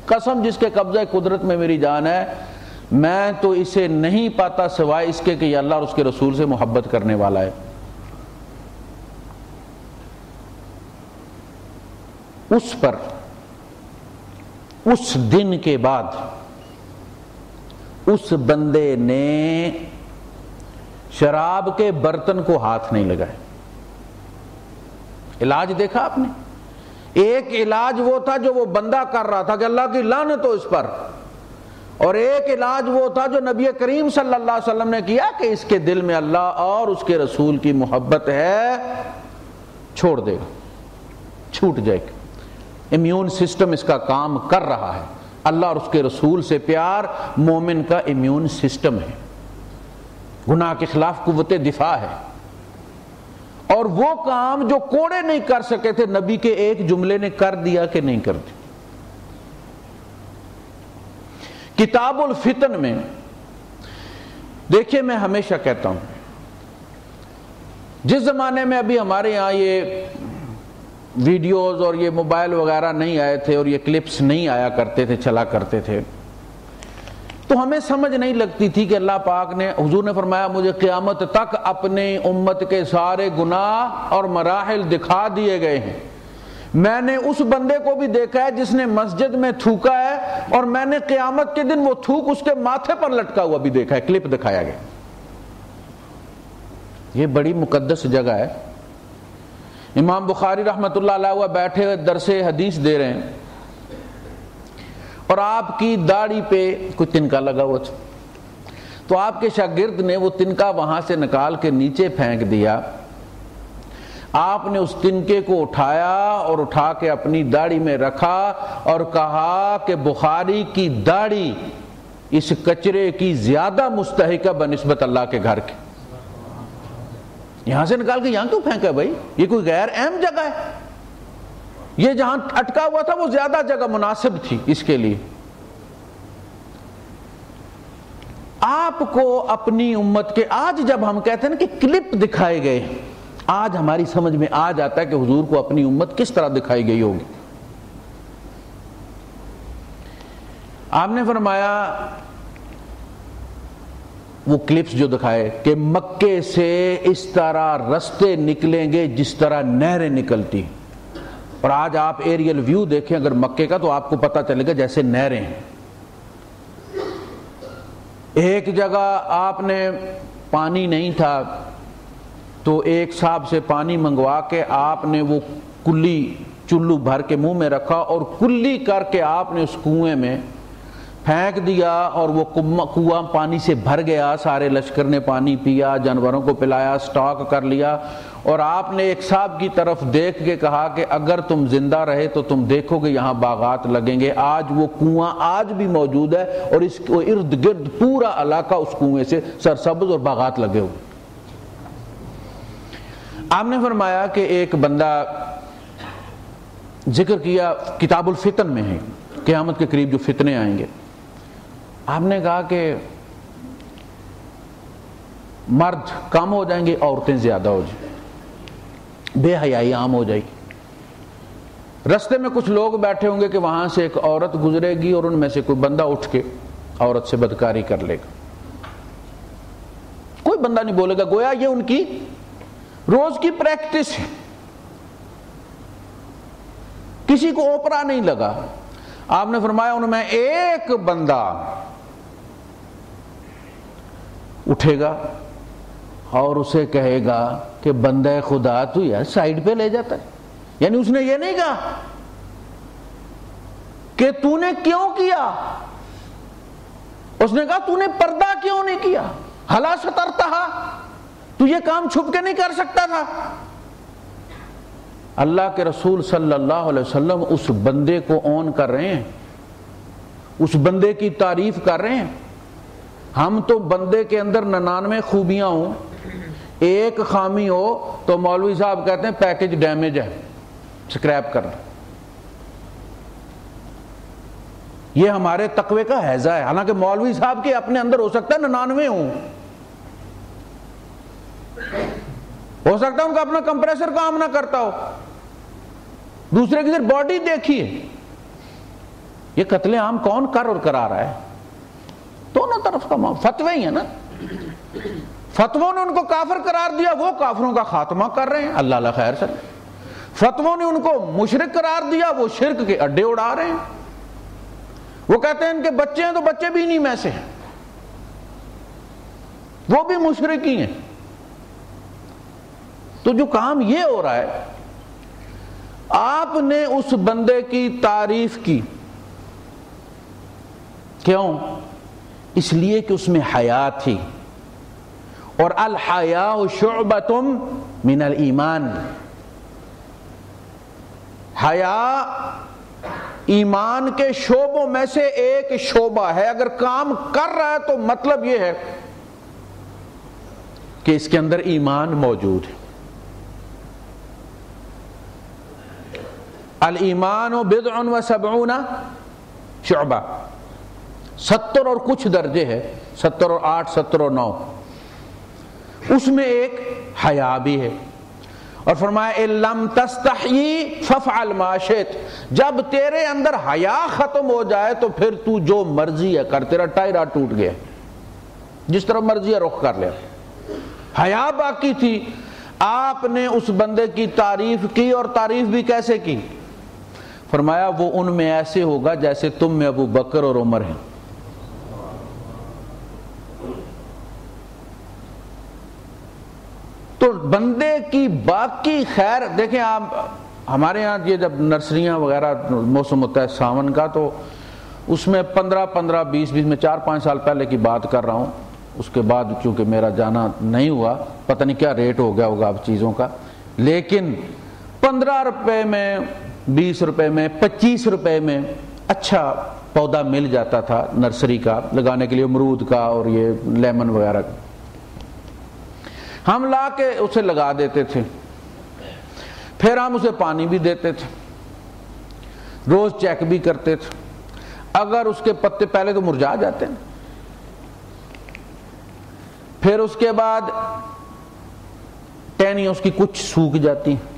Speaker 1: قسم جس کے قبضہ قدرت میں میری جان ہے، میں تو اسے نہیں پاتا سوائے اس کے کہ یہ اللہ اور اس کے رسول سے محبت کرنے والا ہے. اس پر اس دن کے بعد اس بندے نے شراب کے برتن کو ہاتھ نہیں لگائے. علاج دیکھا آپ نے؟ ایک علاج وہ تھا جو وہ بندہ کر رہا تھا کہ اللہ کی لعنت ہو اس پر، اور ایک علاج وہ تھا جو نبی کریم صلی اللہ علیہ وسلم نے کیا کہ اس کے دل میں اللہ اور اس کے رسول کی محبت ہے، چھوڑ دے گا، چھوٹ جائے گا. امیون سسٹم اس کا کام کر رہا ہے. اللہ اور اس کے رسول سے پیار مومن کا امیون سسٹم ہے، گناہ کے خلاف قوت دفاع ہے. اور وہ کام جو کوڑے نہیں کر سکے تھے نبی کے ایک جملے نے کر دیا کہ نہیں کر دیا. کتاب الفتن میں دیکھیے، میں ہمیشہ کہتا ہوں جس زمانے میں ابھی ہمارے یہاں یہ ویڈیوز اور یہ موبائل وغیرہ نہیں آئے تھے اور یہ کلپس نہیں آیا کرتے تھے، چلا کرتے تھے، تو ہمیں سمجھ نہیں لگتی تھی کہ اللہ پاک نے، حضور نے فرمایا مجھے قیامت تک اپنی امت کے سارے گناہ اور مراحل دکھا دیے گئے ہیں. میں نے اس بندے کو بھی دیکھا ہے جس نے مسجد میں تھوکا ہے، اور میں نے قیامت کے دن وہ تھوک اس کے ماتھے پر لٹکا ہوا بھی دیکھا ہے، کلپ دکھایا گیا. یہ بڑی مقدس جگہ ہے. امام بخاری رحمۃ اللہ علیہ بیٹھے ہوئے درس حدیث دے رہے ہیں اور آپ کی داڑھی پہ کوئی تنکا لگا ہوا تھا، تو آپ کے شاگرد نے وہ تنکا وہاں سے نکال کے نیچے پھینک دیا. آپ نے اس تنکے کو اٹھایا اور اٹھا کے اپنی داڑھی میں رکھا اور کہا کہ بخاری کی داڑھی اس کچرے کی زیادہ مستحق ہے بنسبت اللہ کے گھر کے. یہاں سے نکال کے یہاں کیوں پھینکا بھائی؟ یہ کوئی غیر اہم جگہ ہے؟ یہ جہاں اٹکا ہوا تھا وہ زیادہ جگہ مناسب تھی اس کے لیے. آپ کو اپنی امت کے، آج جب ہم کہتے ہیں نا کہ کلپ دکھائے گئے، آج ہماری سمجھ میں آ جاتا ہے کہ حضور کو اپنی امت کس طرح دکھائی گئی ہوگی. آپ نے فرمایا وہ کلپس جو دکھائے کہ مکے سے اس طرح رستے نکلیں گے جس طرح نہریں نکلتی. اور آج آپ ایریل ویو دیکھیں اگر مکے کا تو آپ کو پتہ چلے گا جیسے نہریں ہیں. ایک جگہ آپ نے پانی نہیں تھا تو ایک صاحب سے پانی منگوا کے آپ نے وہ کلی چلو بھر کے منہ میں رکھا اور کلی کر کے آپ نے اس کنویں میں پھینک دیا اور وہ کنواں پانی سے بھر گیا. سارے لشکر نے پانی پیا، جانوروں کو پلایا، سٹاک کر لیا. اور آپ نے ایک صاحب کی طرف دیکھ کے کہا کہ اگر تم زندہ رہے تو تم دیکھو گے یہاں باغات لگیں گے. آج وہ کنواں آج بھی موجود ہے اور اس کو ارد گرد پورا علاقہ اس کنویں سے سرسبز اور باغات لگے ہوئے. آپ نے فرمایا کہ ایک بندہ ذکر کیا کتاب الفتن میں ہے قیامت کے قریب جو فتنے آئیں گے. آپ نے کہا کہ مرد کم ہو جائیں گے عورتیں زیادہ ہو جائیں گی, بے حیائی عام ہو جائے گی. رستے میں کچھ لوگ بیٹھے ہوں گے کہ وہاں سے ایک عورت گزرے گی اور ان میں سے کوئی بندہ اٹھ کے عورت سے بدکاری کر لے گا. کوئی بندہ نہیں بولے گا, گویا یہ ان کی روز کی پریکٹس ہے, کسی کو اوپرا نہیں لگا. آپ نے فرمایا ان میں ایک بندہ اٹھے گا اور اسے کہے گا کہ بندہ خدا تو یار سائیڈ پہ لے جاتا ہے. یعنی اس نے یہ نہیں کہا کہ تو نے کیوں کیا, اس نے کہا تو نے پردہ کیوں نہیں کیا, ہلا سترتہا, تو یہ کام چھپ کے نہیں کر سکتا تھا. اللہ کے رسول صلی اللہ علیہ وسلم اس بندے کو اون کر رہے ہیں, اس بندے کی تعریف کر رہے ہیں. ہم تو بندے کے اندر 99 خوبیاں ہوں, ایک خامی ہو تو مولوی صاحب کہتے ہیں پیکج ڈیمیج ہے, سکریپ کر دیں. یہ ہمارے تقوی کا حیضہ ہے. حالانکہ مولوی صاحب کے اپنے اندر ہو سکتا ہے 99 ہوں, ہو سکتا ہے ان کا اپنا کمپریسر کام نہ کرتا ہو, دوسرے کی صرف باڈی دیکھیے. یہ قتل عام کون کر اور کرا رہا ہے؟ دونوں طرف کا فتوے ہی ہے نا. فتووں نے ان کو کافر قرار دیا, وہ کافروں کا خاتمہ کر رہے ہیں, اللہ اللہ خیر سر. فتووں نے ان کو مشرک قرار دیا, وہ شرک کے اڈے اڑا رہے ہیں. وہ کہتے ہیں ان کے بچے ہیں تو بچے بھی نہیں میں سے ہیں, وہ بھی مشرک ہی ہیں. تو جو کام یہ ہو رہا ہے, آپ نے اس بندے کی تعریف کی, کیوں؟ اس لیے کہ اس میں حیا تھی, اور الحیاء شعبۃ من الایمان. حیا ایمان کے شعبوں میں سے ایک شعبہ ہے. اگر کام کر رہا ہے تو مطلب یہ ہے کہ اس کے اندر ایمان موجود ہے. الایمان بضع و سبعون شعبہ, 70 اور کچھ درجے ہے, 70 اور 8, 70 اور 9. اس میں ایک حیا بھی ہے. اور فرمایا ان لم تستحیی فافعل ما شئت, جب تیرے اندر حیا ختم ہو جائے تو پھر تو جو مرضی ہے کر, تیرا ٹائرہ ٹوٹ گیا, جس طرح مرضی ہے رخ کر لے. حیا باقی تھی. آپ نے اس بندے کی تعریف کی, اور تعریف بھی کیسے کی؟ فرمایا وہ ان میں ایسے ہوگا جیسے تم میں ابو بکر اور عمر ہیں. تو بندے کی باقی خیر دیکھیں آپ, ہمارے ہاں یہ جب نرسریاں وغیرہ موسم ہوتا ہے ساون کا, تو اس میں 15 20 میں 4-5 سال پہلے کی بات کر رہا ہوں. اس کے بعد چونکہ میرا جانا نہیں ہوا, پتہ نہیں کیا ریٹ ہو گیا ہوگا اب چیزوں کا, لیکن 15 روپے میں, 20 روپے میں, 25 روپے میں اچھا پودا مل جاتا تھا نرسری کا لگانے کے لیے, امرود کا اور یہ لیمن وغیرہ کا. ہم لا کے اسے لگا دیتے تھے, پھر ہم اسے پانی بھی دیتے تھے, روز چیک بھی کرتے تھے. اگر اس کے پتے پہلے تو مرجھا جاتے ہیں, پھر اس کے بعد ٹہنیاں اس کی کچھ سوکھ جاتی ہیں.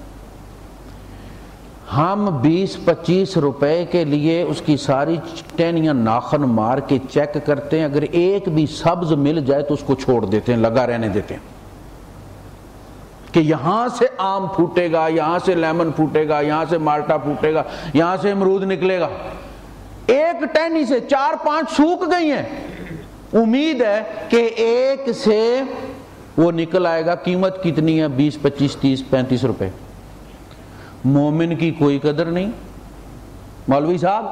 Speaker 1: ہم 20-25 روپے کے لیے اس کی ساری ٹہنیاں ناخن مار کے چیک کرتے ہیں, اگر ایک بھی سبز مل جائے تو اس کو چھوڑ دیتے ہیں, لگا رہنے دیتے ہیں کہ یہاں سے آم پھوٹے گا, یہاں سے لیمن پھوٹے گا, یہاں سے مالٹا پھوٹے گا, یہاں سے امرود نکلے گا. ایک ٹہنی سے 4-5 سوکھ گئی ہیں, امید ہے کہ ایک سے وہ نکل آئے گا. قیمت کتنی ہے؟ 20, 25, 30, 35 روپے. مومن کی کوئی قدر نہیں. مولوی صاحب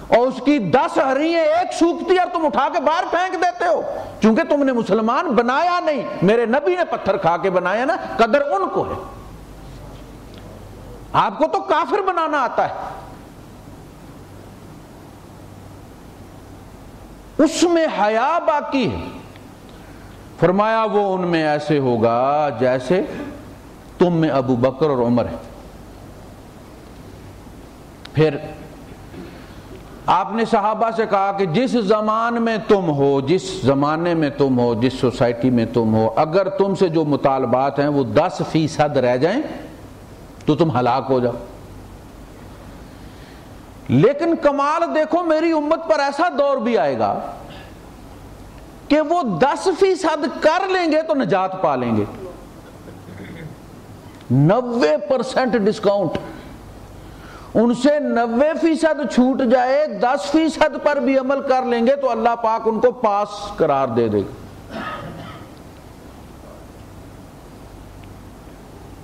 Speaker 1: اور اس کی 10 ہریں ایک سوکھتی اور تم اٹھا کے باہر پھینک دیتے ہو، چونکہ تم نے مسلمان بنایا نہیں، میرے نبی نے پتھر کھا کے بنایا نا، قدر ان کو ہے، آپ کو تو کافر بنانا آتا ہے۔ اس میں حیا باقی ہے۔ فرمایا وہ ان میں ایسے ہوگا جیسے تم میں ابو بکر اور عمر ہے۔ پھر آپ نے صحابہ سے کہا کہ جس زمانے میں تم ہو، جس زمانے میں تم ہو، جس سوسائٹی میں تم ہو، اگر تم سے جو مطالبات ہیں وہ 10% رہ جائیں تو تم ہلاک ہو جاؤ۔ لیکن کمال دیکھو، میری امت پر ایسا دور بھی آئے گا کہ وہ 10% کر لیں گے تو نجات پا لیں گے، 90% ڈسکاؤنٹ، ان سے 90% چھوٹ جائے، 10% پر بھی عمل کر لیں گے تو اللہ پاک ان کو پاس قرار دے دے گا۔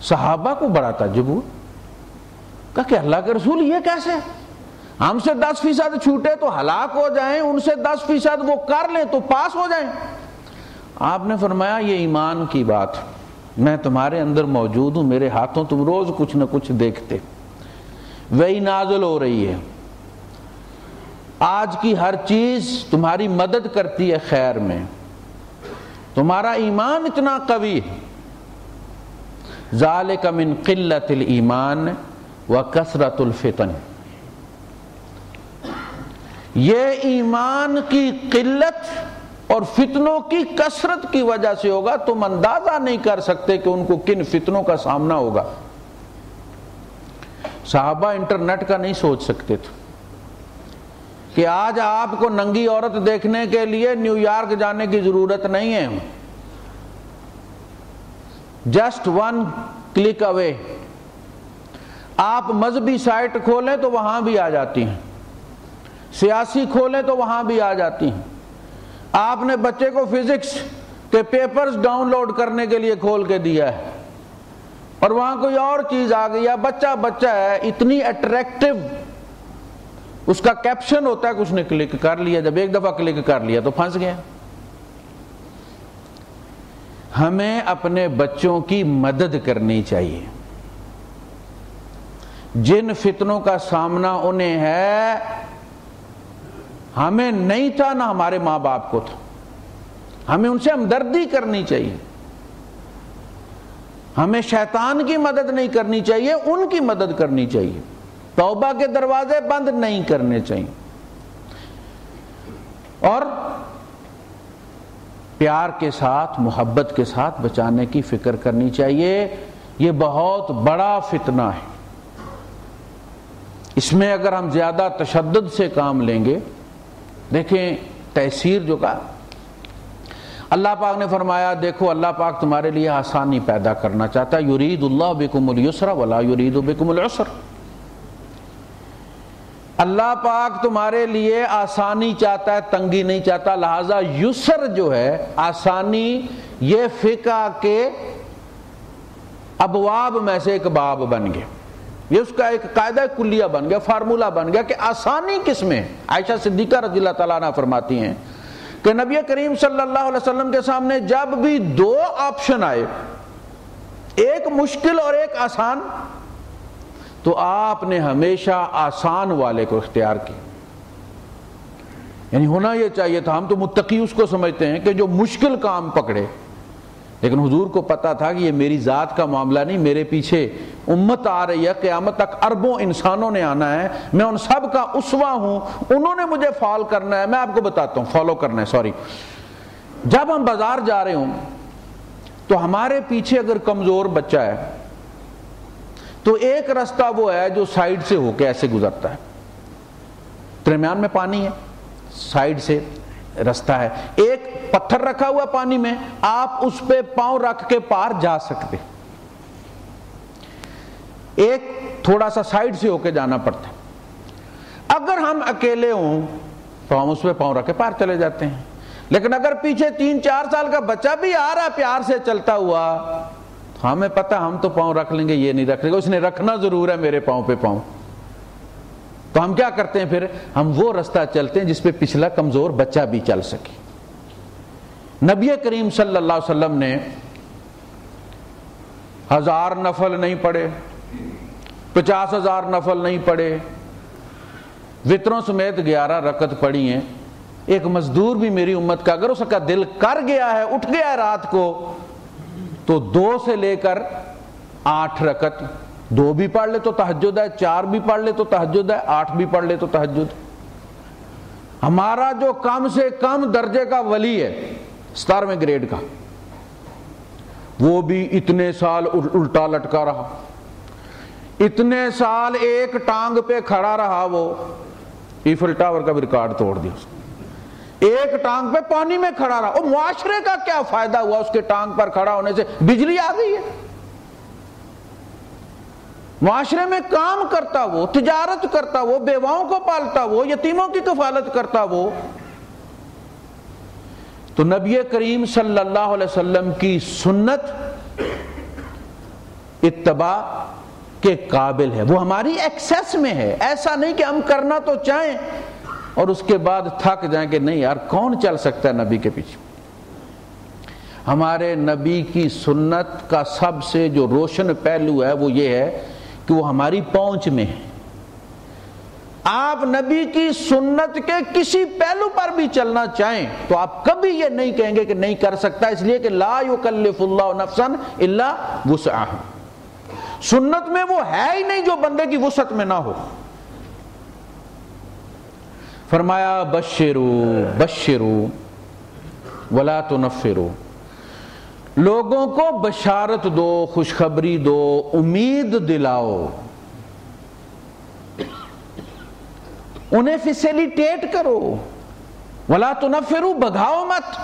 Speaker 1: صحابہ کو بڑا تعجب ہوا، کہا کہ اللہ کے رسول یہ کیسے؟ ہم سے 10% چھوٹے تو ہلاک ہو جائیں، ان سے 10% وہ کر لیں تو پاس ہو جائیں۔ آپ نے فرمایا یہ ایمان کی بات، میں تمہارے اندر موجود ہوں، میرے ہاتھوں تم روز کچھ نہ کچھ دیکھتے، وہی نازل ہو رہی ہے، آج کی ہر چیز تمہاری مدد کرتی ہے خیر میں، تمہارا ایمان اتنا قوی ہے۔ ذالک من قلت الایمان وکثرت الفتن، یہ ایمان کی قلت اور فتنوں کی کثرت کی وجہ سے ہوگا، تم اندازہ نہیں کر سکتے کہ ان کو کن فتنوں کا سامنا ہوگا۔ صحابہ انٹرنیٹ کا نہیں سوچ سکتے تھے کہ آج آپ کو ننگی عورت دیکھنے کے لیے نیو یارک جانے کی ضرورت نہیں ہے، جسٹ 1 کلک اوے، آپ مذہبی سائٹ کھولیں تو وہاں بھی آ جاتی ہیں، سیاسی کھولیں تو وہاں بھی آ جاتی ہیں، آپ نے بچے کو فزکس کے پیپرز ڈاؤن لوڈ کرنے کے لیے کھول کے دیا ہے اور وہاں کوئی اور چیز آ گئی ہے، بچہ ہے، اتنی اٹریکٹیو اس کا کیپشن ہوتا ہے کہ اس نے کلک کر لیا، جب ایک دفعہ کلک کر لیا تو پھنس گیا۔ ہمیں اپنے بچوں کی مدد کرنی چاہیے، جن فتنوں کا سامنا انہیں ہے ہمیں نہیں تھا، نہ ہمارے ماں باپ کو تھا، ہمیں ان سے ہمدردی کرنی چاہیے، ہمیں شیطان کی مدد نہیں کرنی چاہیے، ان کی مدد کرنی چاہیے، توبہ کے دروازے بند نہیں کرنے چاہیے، اور پیار کے ساتھ، محبت کے ساتھ بچانے کی فکر کرنی چاہیے۔ یہ بہت بڑا فتنہ ہے، اس میں اگر ہم زیادہ تشدد سے کام لیں گے، دیکھیں تیسیر جو کا اللہ پاک نے فرمایا، دیکھو اللہ پاک تمہارے لیے آسانی پیدا کرنا چاہتا ہے، یرید اللہ بکم اليسر ولا یرید بکم العسر، اللہ پاک تمہارے لیے آسانی چاہتا ہے، تنگی نہیں چاہتا، لہذا یسر جو ہے آسانی، یہ فقہ کے ابواب میں سے ایک باب بن گیا، یہ اس کا ایک قاعدہ کلیہ بن گیا، فارمولہ بن گیا کہ آسانی کس میں۔ عائشہ صدیقہ رضی اللہ تعالیٰ عنہ فرماتی ہیں کہ نبی کریم صلی اللہ علیہ وسلم کے سامنے جب بھی 2 آپشن آئے، ایک مشکل اور ایک آسان، تو آپ نے ہمیشہ آسان والے کو اختیار کیا، یعنی ہونا یہ چاہیے تھا۔ ہم تو متقی اس کو سمجھتے ہیں کہ جو مشکل کام پکڑے، لیکن حضور کو پتا تھا کہ یہ میری ذات کا معاملہ نہیں، میرے پیچھے امت آ رہی ہے، قیامت تک اربوں انسانوں نے آنا ہے، میں ان سب کا اسوہ ہوں، انہوں نے مجھے فالو کرنا ہے، میں آپ کو بتاتا ہوں فالو کرنا ہے۔ جب ہم بازار جا رہے ہوں تو ہمارے پیچھے اگر کمزور بچہ ہے تو ایک رستہ وہ ہے جو سائیڈ سے ہو کے ایسے گزرتا ہے، درمیان میں پانی ہے، سائیڈ سے رستہ ہے، ایک پتھر رکھا ہوا پانی میں، آپ اس پہ پاؤں رکھ کے پار جا سکتے، ایک تھوڑا سا سائیڈ سے ہو کے جانا پڑتا ہے۔ اگر ہم اکیلے ہوں تو ہم اس پہ پاؤں رکھ کے پار چلے جاتے ہیں، لیکن اگر پیچھے 3-4 سال کا بچہ بھی آ رہا ہے پیار سے چلتا ہوا، ہمیں پتہ ہم تو پاؤں رکھ لیں گے، یہ نہیں رکھ لیں گے، اس نے رکھنا ضرور ہے میرے پاؤں پہ پاؤں، تو ہم کیا کرتے ہیں پھر؟ ہم وہ رستہ چلتے ہیں جس پہ پچھلا کمزور بچہ بھی چل سکے۔ نبی کریم صلی اللہ علیہ وسلم نے 1000 نفل نہیں پڑھے، 50,000 نفل نہیں پڑھے، وتروں سمیت 11 رکعت پڑھی ہیں۔ ایک مزدور بھی میری امت کا اگر اس کا دل کر گیا ہے، اٹھ گیا ہے رات کو، تو 2 سے لے کر 8 رکعت، 2 بھی پڑھ لے تو تہجد ہے، 4 بھی پڑھ لے تو تہجد ہے، 8 بھی پڑھ لے تو تہجد۔ ہمارا جو کم سے کم درجے کا ولی ہے 17ویں گریڈ کا، وہ بھی اتنے سال الٹا لٹکا رہا، اتنے سال ایک ٹانگ پہ کھڑا رہا، وہ ایفل ٹاور کا بھی ریکارڈ توڑ دیا اس نے، ایک ٹانگ پہ پانی میں کھڑا رہا۔ وہ معاشرے کا کیا فائدہ ہوا اس کے ٹانگ پر کھڑا ہونے سے؟ بجلی آ گئی ہے، معاشرے میں کام کرتا وہ، تجارت کرتا وہ، بیواؤں کو پالتا وہ، یتیموں کی کفالت کرتا وہ۔ تو نبی کریم صلی اللہ علیہ وسلم کی سنت اتباع کے قابل ہے، وہ ہماری ایکسیس میں ہے۔ ایسا نہیں کہ ہم کرنا تو چاہیں اور اس کے بعد تھک جائیں کہ نہیں یار کون چل سکتا ہے نبی کے پیچھے۔ ہمارے نبی کی سنت کا سب سے جو روشن پہلو ہے وہ یہ ہے کہ وہ ہماری پہنچ میں ہے۔ آپ نبی کی سنت کے کسی پہلو پر بھی چلنا چاہیں تو آپ کبھی یہ نہیں کہیں گے کہ نہیں کر سکتا، اس لیے کہ لا یکلف اللہ نفسا الا وسعہا۔ سنت میں وہ ہے ہی نہیں جو بندے کی وسعت میں نہ ہو۔ فرمایا بشروا بشروا ولا تنفروا، لوگوں کو بشارت دو، خوشخبری دو، امید دلاؤ، انہیں فیسیلیٹیٹ کرو، ولا تنفروا، بھگاؤ مت۔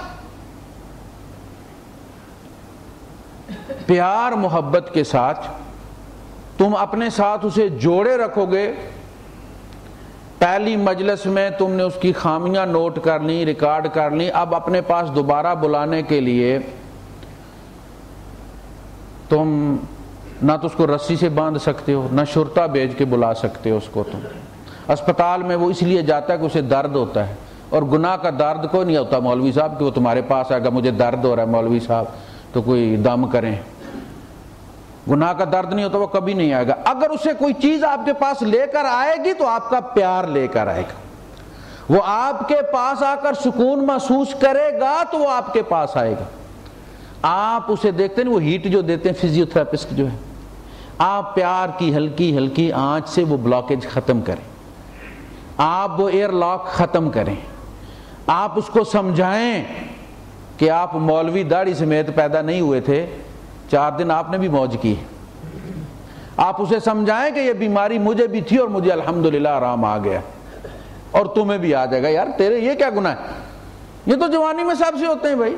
Speaker 1: پیار محبت کے ساتھ تم اپنے ساتھ اسے جوڑے رکھو گے۔ پہلی مجلس میں تم نے اس کی خامیاں نوٹ کر لی، ریکارڈ کر لی، اب اپنے پاس دوبارہ بلانے کے لیے تم نہ تو اس کو رسی سے باندھ سکتے ہو، نہ شرطہ بھیج کے بلا سکتے ہو اس کو۔ تم اسپتال میں وہ اس لیے جاتا ہے کہ اسے درد ہوتا ہے، اور گناہ کا درد کوئی نہیں ہوتا مولوی صاحب کہ وہ تمہارے پاس آئے گا مجھے درد ہو رہا ہے مولوی صاحب تو کوئی دم کریں۔ گناہ کا درد نہیں ہوتا، وہ کبھی نہیں آئے گا۔ اگر اسے کوئی چیز آپ کے پاس لے کر آئے گی تو آپ کا پیار لے کر آئے گا، وہ آپ کے پاس آ کر سکون محسوس کرے گا تو وہ آپ کے پاس آئے گا۔ آپ اسے دیکھتے ہیں وہ ہیٹ جو دیتے ہیں فزیو تھراپسٹ جو ہے، آپ پیار کی ہلکی ہلکی آنچ سے وہ بلاکیج ختم کریں، آپ وہ ایئر لاک ختم کریں، آپ اس کو سمجھائیں کہ آپ مولوی داڑھی سمیت پیدا نہیں ہوئے تھے، 4 دن آپ نے بھی موج کی۔ آپ اسے سمجھائیں کہ یہ بیماری مجھے بھی تھی اور مجھے الحمدللہ آرام آ گیا، اور تمہیں بھی آ جائے گا۔ یار تیرے یہ کیا گناہ ہے؟ یہ تو جوانی میں سب سے ہوتے ہیں بھائی،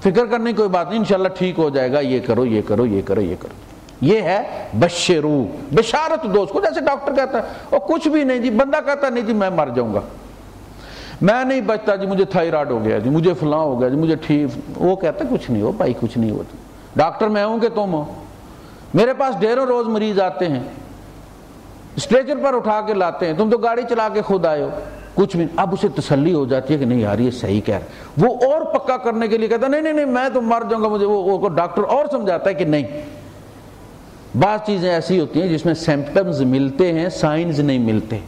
Speaker 1: فکر کرنے کی کوئی بات نہیں، انشاءاللہ ٹھیک ہو جائے گا، یہ کرو یہ کرو یہ کرو یہ کرو۔ یہ ہے بشرو، بشارت دو اس کو، جیسے ڈاکٹر کہتا ہے اور کچھ بھی نہیں جی، بندہ کہتا نہیں جی میں مر جاؤں گا، میں نہیں بچتا جی، مجھے تھائرائیڈ ہو گیا جی، مجھے فلاں ہو گیا جی، مجھے ٹھیک، وہ کہتا ہے کچھ نہیں ہو بھائی، کچھ نہیں ہوتا۔ ڈاکٹر میں ہوں کہ تم ہو، میرے پاس ڈھیروں روز مریض آتے ہیں، اسٹریچر پر اٹھا کے لاتے ہیں، تم تو گاڑی چلا کے خود آئے ہو، کچھ بھی۔ اب اسے تسلی ہو جاتی ہے کہ نہیں یار یہ صحیح کہہ رہا ہے، وہ اور پکا کرنے کے لیے کہتا ہے نہیں نہیں نہیں میں تو مر جاؤں گا، مجھے وہ ڈاکٹر اور سمجھاتا ہے کہ نہیں۔ بعض چیزیں ایسی ہوتی ہیں جس میں سمپٹمز ملتے ہیں، سائنز نہیں ملتے۔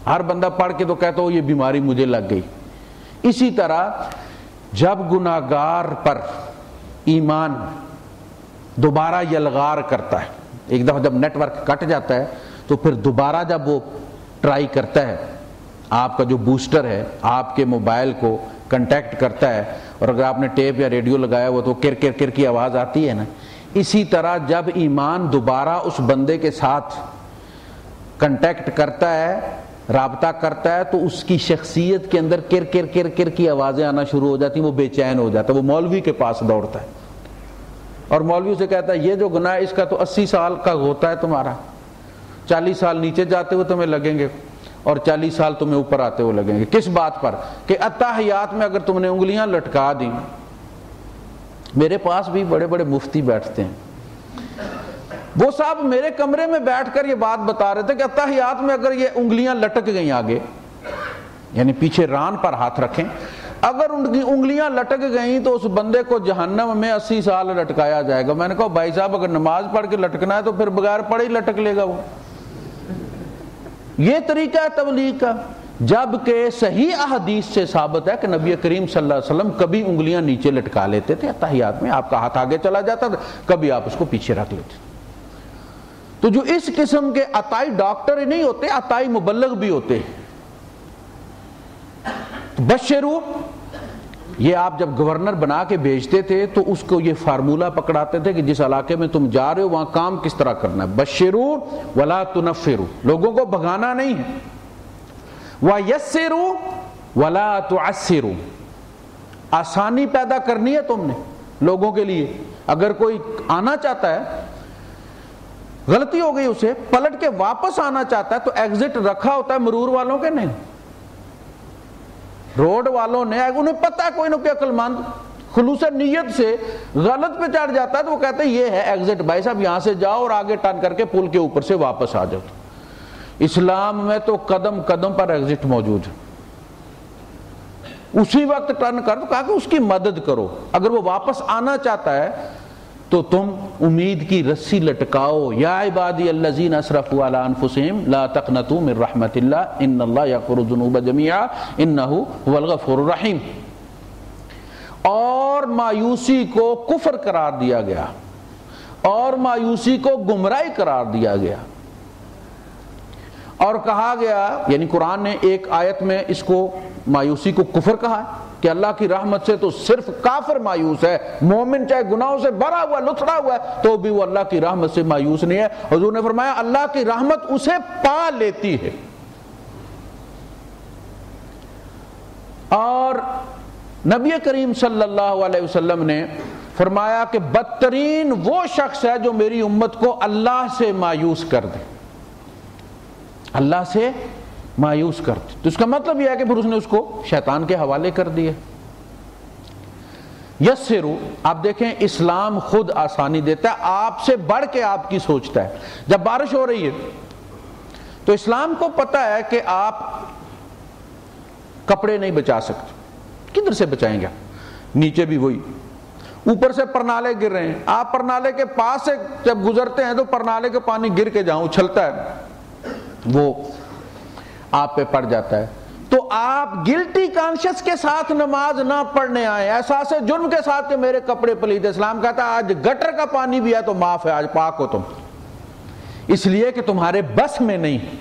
Speaker 1: ہر بندہ پڑھ کے تو کہتا ہو یہ بیماری مجھے لگ گئی۔ اسی طرح جب گناہگار پر ایمان دوبارہ یلغار کرتا ہے، ایک دفعہ جب نیٹ ورک کٹ جاتا ہے تو پھر دوبارہ جب وہ ٹرائی کرتا ہے، آپ کا جو بوسٹر ہے آپ کے موبائل کو کنٹیکٹ کرتا ہے، اور اگر آپ نے ٹیپ یا ریڈیو لگایا ہوا تو کر کر کر کی آواز آتی ہے نا، اسی طرح جب ایمان دوبارہ اس بندے کے ساتھ کنٹیکٹ کرتا ہے، رابطہ کرتا ہے، تو اس کی شخصیت کے اندر کر کر کر کر کی آوازیں آنا شروع ہو جاتی ہیں، وہ بے چین ہو جاتا ہے، وہ مولوی کے پاس دوڑتا ہے، اور مولوی سے کہتا ہے یہ جو گناہ ہے اس کا تو 80 سال کا ہوتا ہے تمہارا، 40 سال نیچے جاتے ہوئے تمہیں لگیں گے اور 40 سال تمہیں اوپر آتے ہوئے لگیں گے۔ کس بات پر؟ کہ اتحیات میں اگر تم نے انگلیاں لٹکا دیں، میرے پاس بھی بڑے بڑے مفتی بیٹھتے ہیں، وہ صاحب میرے کمرے میں بیٹھ کر یہ بات بتا رہے تھے کہ اتحیات میں اگر یہ انگلیاں لٹک گئیں آگے، یعنی پیچھے ران پر ہاتھ رکھیں، اگر ان کی انگلیاں لٹک گئیں تو اس بندے کو جہنم میں 80 سال لٹکایا جائے گا۔ میں نے کہا بھائی صاحب اگر نماز پڑھ کے لٹکنا ہے تو پھر بغیر پڑھے ہی لٹک لے گا وہ۔ یہ طریقہ ہے تبلیغ کا، جبکہ صحیح احادیث سے ثابت ہے کہ نبی کریم صلی اللہ علیہ وسلم کبھی انگلیاں نیچے لٹکا لیتے تھے اتحیات میں، آپ کا ہاتھ آگے چلا جاتا تھا، کبھی آپ اس کو پیچھے رکھ لیتے تھے۔ تو جو اس قسم کے عطائی ڈاکٹر ہی نہیں ہوتے، عطائی مبلغ بھی ہوتے ہیں۔ بشرو، یہ آپ جب گورنر بنا کے بھیجتے تھے تو اس کو یہ فارمولہ پکڑاتے تھے کہ جس علاقے میں تم جا رہے ہو وہاں کام کس طرح کرنا ہے۔ بشرو ولا تنفرو، لوگوں کو بھگانا نہیں ہے۔ ویسرو ولا تعسرو، آسانی پیدا کرنی ہے تم نے لوگوں کے لیے۔ اگر کوئی آنا چاہتا ہے، غلطی ہو گئی اسے، پلٹ کے واپس آنا چاہتا ہے تو ایگزٹ رکھا ہوتا ہے مرور والوں کے، نہیں، روڈ والوں نے، انہیں پتہ ہے کوئی نہ کوئی عقل مند خلوص نیت سے غلط پہ چڑھ جاتا ہے تو وہ کہتے ہیں یہ ہے ایگزٹ بھائی صاحب، یہاں سے جاؤ اور آگے ٹرن کر کے پل کے اوپر سے واپس آ جاؤ۔ اسلام میں تو قدم قدم پر ایگزٹ موجود ہے، اسی وقت ٹرن کر دو، کہا کہ اس کی مدد کرو۔ اگر وہ واپس آنا چاہتا ہے تو تم امید کی رسی لٹکاؤ۔ یا عبادی الذین اسرفوا علی انفسہم لا تقنطوا من رحمت اللہ ان اللہ یغفر الذنوب جميعا انہ هو الغفور الرحیم۔ اور مایوسی کو کفر قرار دیا گیا، اور مایوسی کو گمراہی قرار دیا گیا، اور کہا گیا، یعنی قرآن نے ایک آیت میں اس کو مایوسی کو کفر کہا ہے کہ اللہ کی رحمت سے تو صرف کافر مایوس ہے، مومن چاہے گناہوں سے بھرا ہوا لتھڑا ہوا ہے تو بھی وہ اللہ کی رحمت سے مایوس نہیں ہے۔ حضور نے فرمایا اللہ کی رحمت اسے پا لیتی ہے۔ اور نبی کریم صلی اللہ علیہ وسلم نے فرمایا کہ بدترین وہ شخص ہے جو میری امت کو اللہ سے مایوس کر دے، اللہ سے مایوس کر دے۔ تو اس کا مطلب یہ ہے کہ پھر اس نے اس کو شیطان کے حوالے کر دیے۔ یسرو، آپ دیکھیں اسلام خود آسانی دیتا ہے، آپ سے بڑھ کے آپ کی سوچتا ہے۔ جب بارش ہو رہی ہے تو اسلام کو پتا ہے کہ آپ کپڑے نہیں بچا سکتے، کدھر سے بچائیں گے؟ نیچے بھی وہی، اوپر سے پرنالے گر رہے ہیں، آپ پرنالے کے پاس سے جب گزرتے ہیں تو پرنالے کے پانی گر کے جہاں اچھلتا ہے وہ آپ پہ پڑ جاتا ہے، تو آپ گلٹی کانشس کے ساتھ نماز نہ پڑھنے آئے، احساس جرم کے ساتھ کہ میرے کپڑے پلید۔ اسلام کہتا ہے آج گٹر کا پانی بھی ہے تو معاف ہے، آج پاک ہو تم، اس لیے کہ تمہارے بس میں نہیں،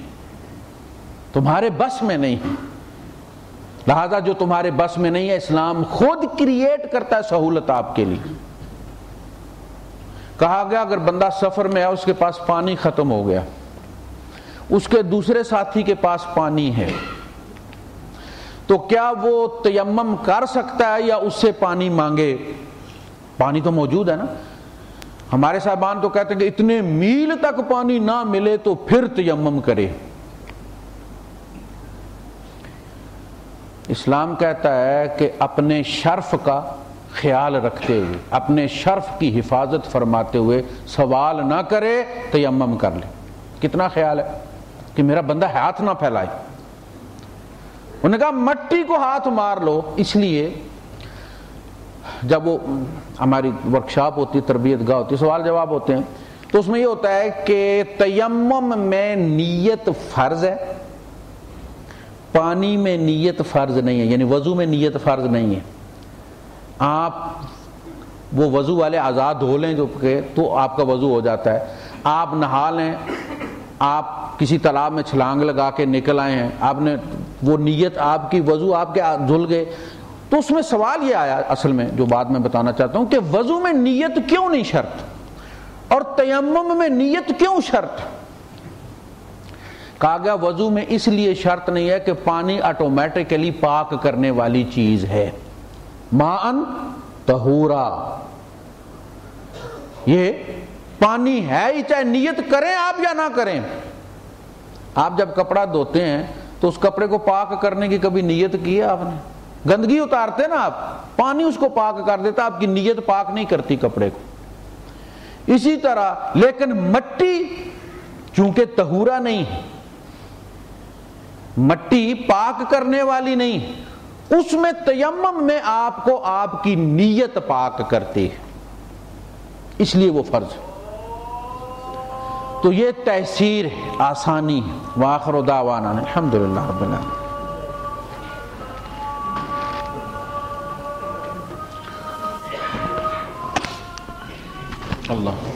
Speaker 1: تمہارے بس میں نہیں، لہذا جو تمہارے بس میں نہیں ہے اسلام خود کریٹ کرتا ہے سہولت آپ کے لیے۔ کہا گیا اگر بندہ سفر میں ہے، اس کے پاس پانی ختم ہو گیا، اس کے دوسرے ساتھی کے پاس پانی ہے، تو کیا وہ تیمم کر سکتا ہے یا اس سے پانی مانگے؟ پانی تو موجود ہے نا۔ ہمارے صاحبان تو کہتے ہیں کہ اتنے میل تک پانی نہ ملے تو پھر تیمم کرے۔ اسلام کہتا ہے کہ اپنے شرف کا خیال رکھتے ہوئے، اپنے شرف کی حفاظت فرماتے ہوئے سوال نہ کرے، تیمم کر لے۔ کتنا خیال ہے کہ میرا بندہ ہاتھ نہ پھیلائے۔ انہوں نے کہا مٹی کو ہاتھ مار لو، اس لیے جب وہ ہماری ورکشاپ ہوتی ہے، تربیت گاہ ہوتی ہے، سوال جواب ہوتے ہیں، تو اس میں یہ ہوتا ہے کہ تیمم میں نیت فرض ہے، پانی میں نیت فرض نہیں ہے، یعنی وضو میں نیت فرض نہیں ہے۔ آپ وہ وضو والے اعضاء دھو لیں جو کہ تو آپ کا وضو ہو جاتا ہے، آپ نہا لیں، آپ کسی تالاب میں چھلانگ لگا کے نکل آئے ہیں، آپ نے وہ نیت آپ کی وضو آپ کے دھل گئے، تو اس میں سوال یہ آیا اصل میں جو بات میں بتانا چاہتا ہوں کہ وضو میں نیت کیوں نہیں شرط اور تیمم میں نیت کیوں شرط؟ کہا گیا وضو میں اس لیے شرط نہیں ہے کہ پانی آٹومیٹکلی پاک کرنے والی چیز ہے، ماءً طہورا، یہ پانی ہے ہی چاہے نیت کریں آپ یا نہ کریں۔ آپ جب کپڑا دھوتے ہیں تو اس کپڑے کو پاک کرنے کی کبھی نیت کی ہے آپ نے؟ گندگی اتارتے نا آپ، پانی اس کو پاک کر دیتا، آپ کی نیت پاک نہیں کرتی کپڑے کو۔ اسی طرح لیکن مٹی چونکہ طہورہ نہیں ہے، مٹی پاک کرنے والی نہیں، اس میں تیمم میں آپ کو آپ کی نیت پاک کرتی ہے، اس لیے وہ فرض ہے۔ تو یہ تیسیر ہے، آسانی ہے۔ وآخر دعوانا الحمدللہ رب العالمین۔ اللہ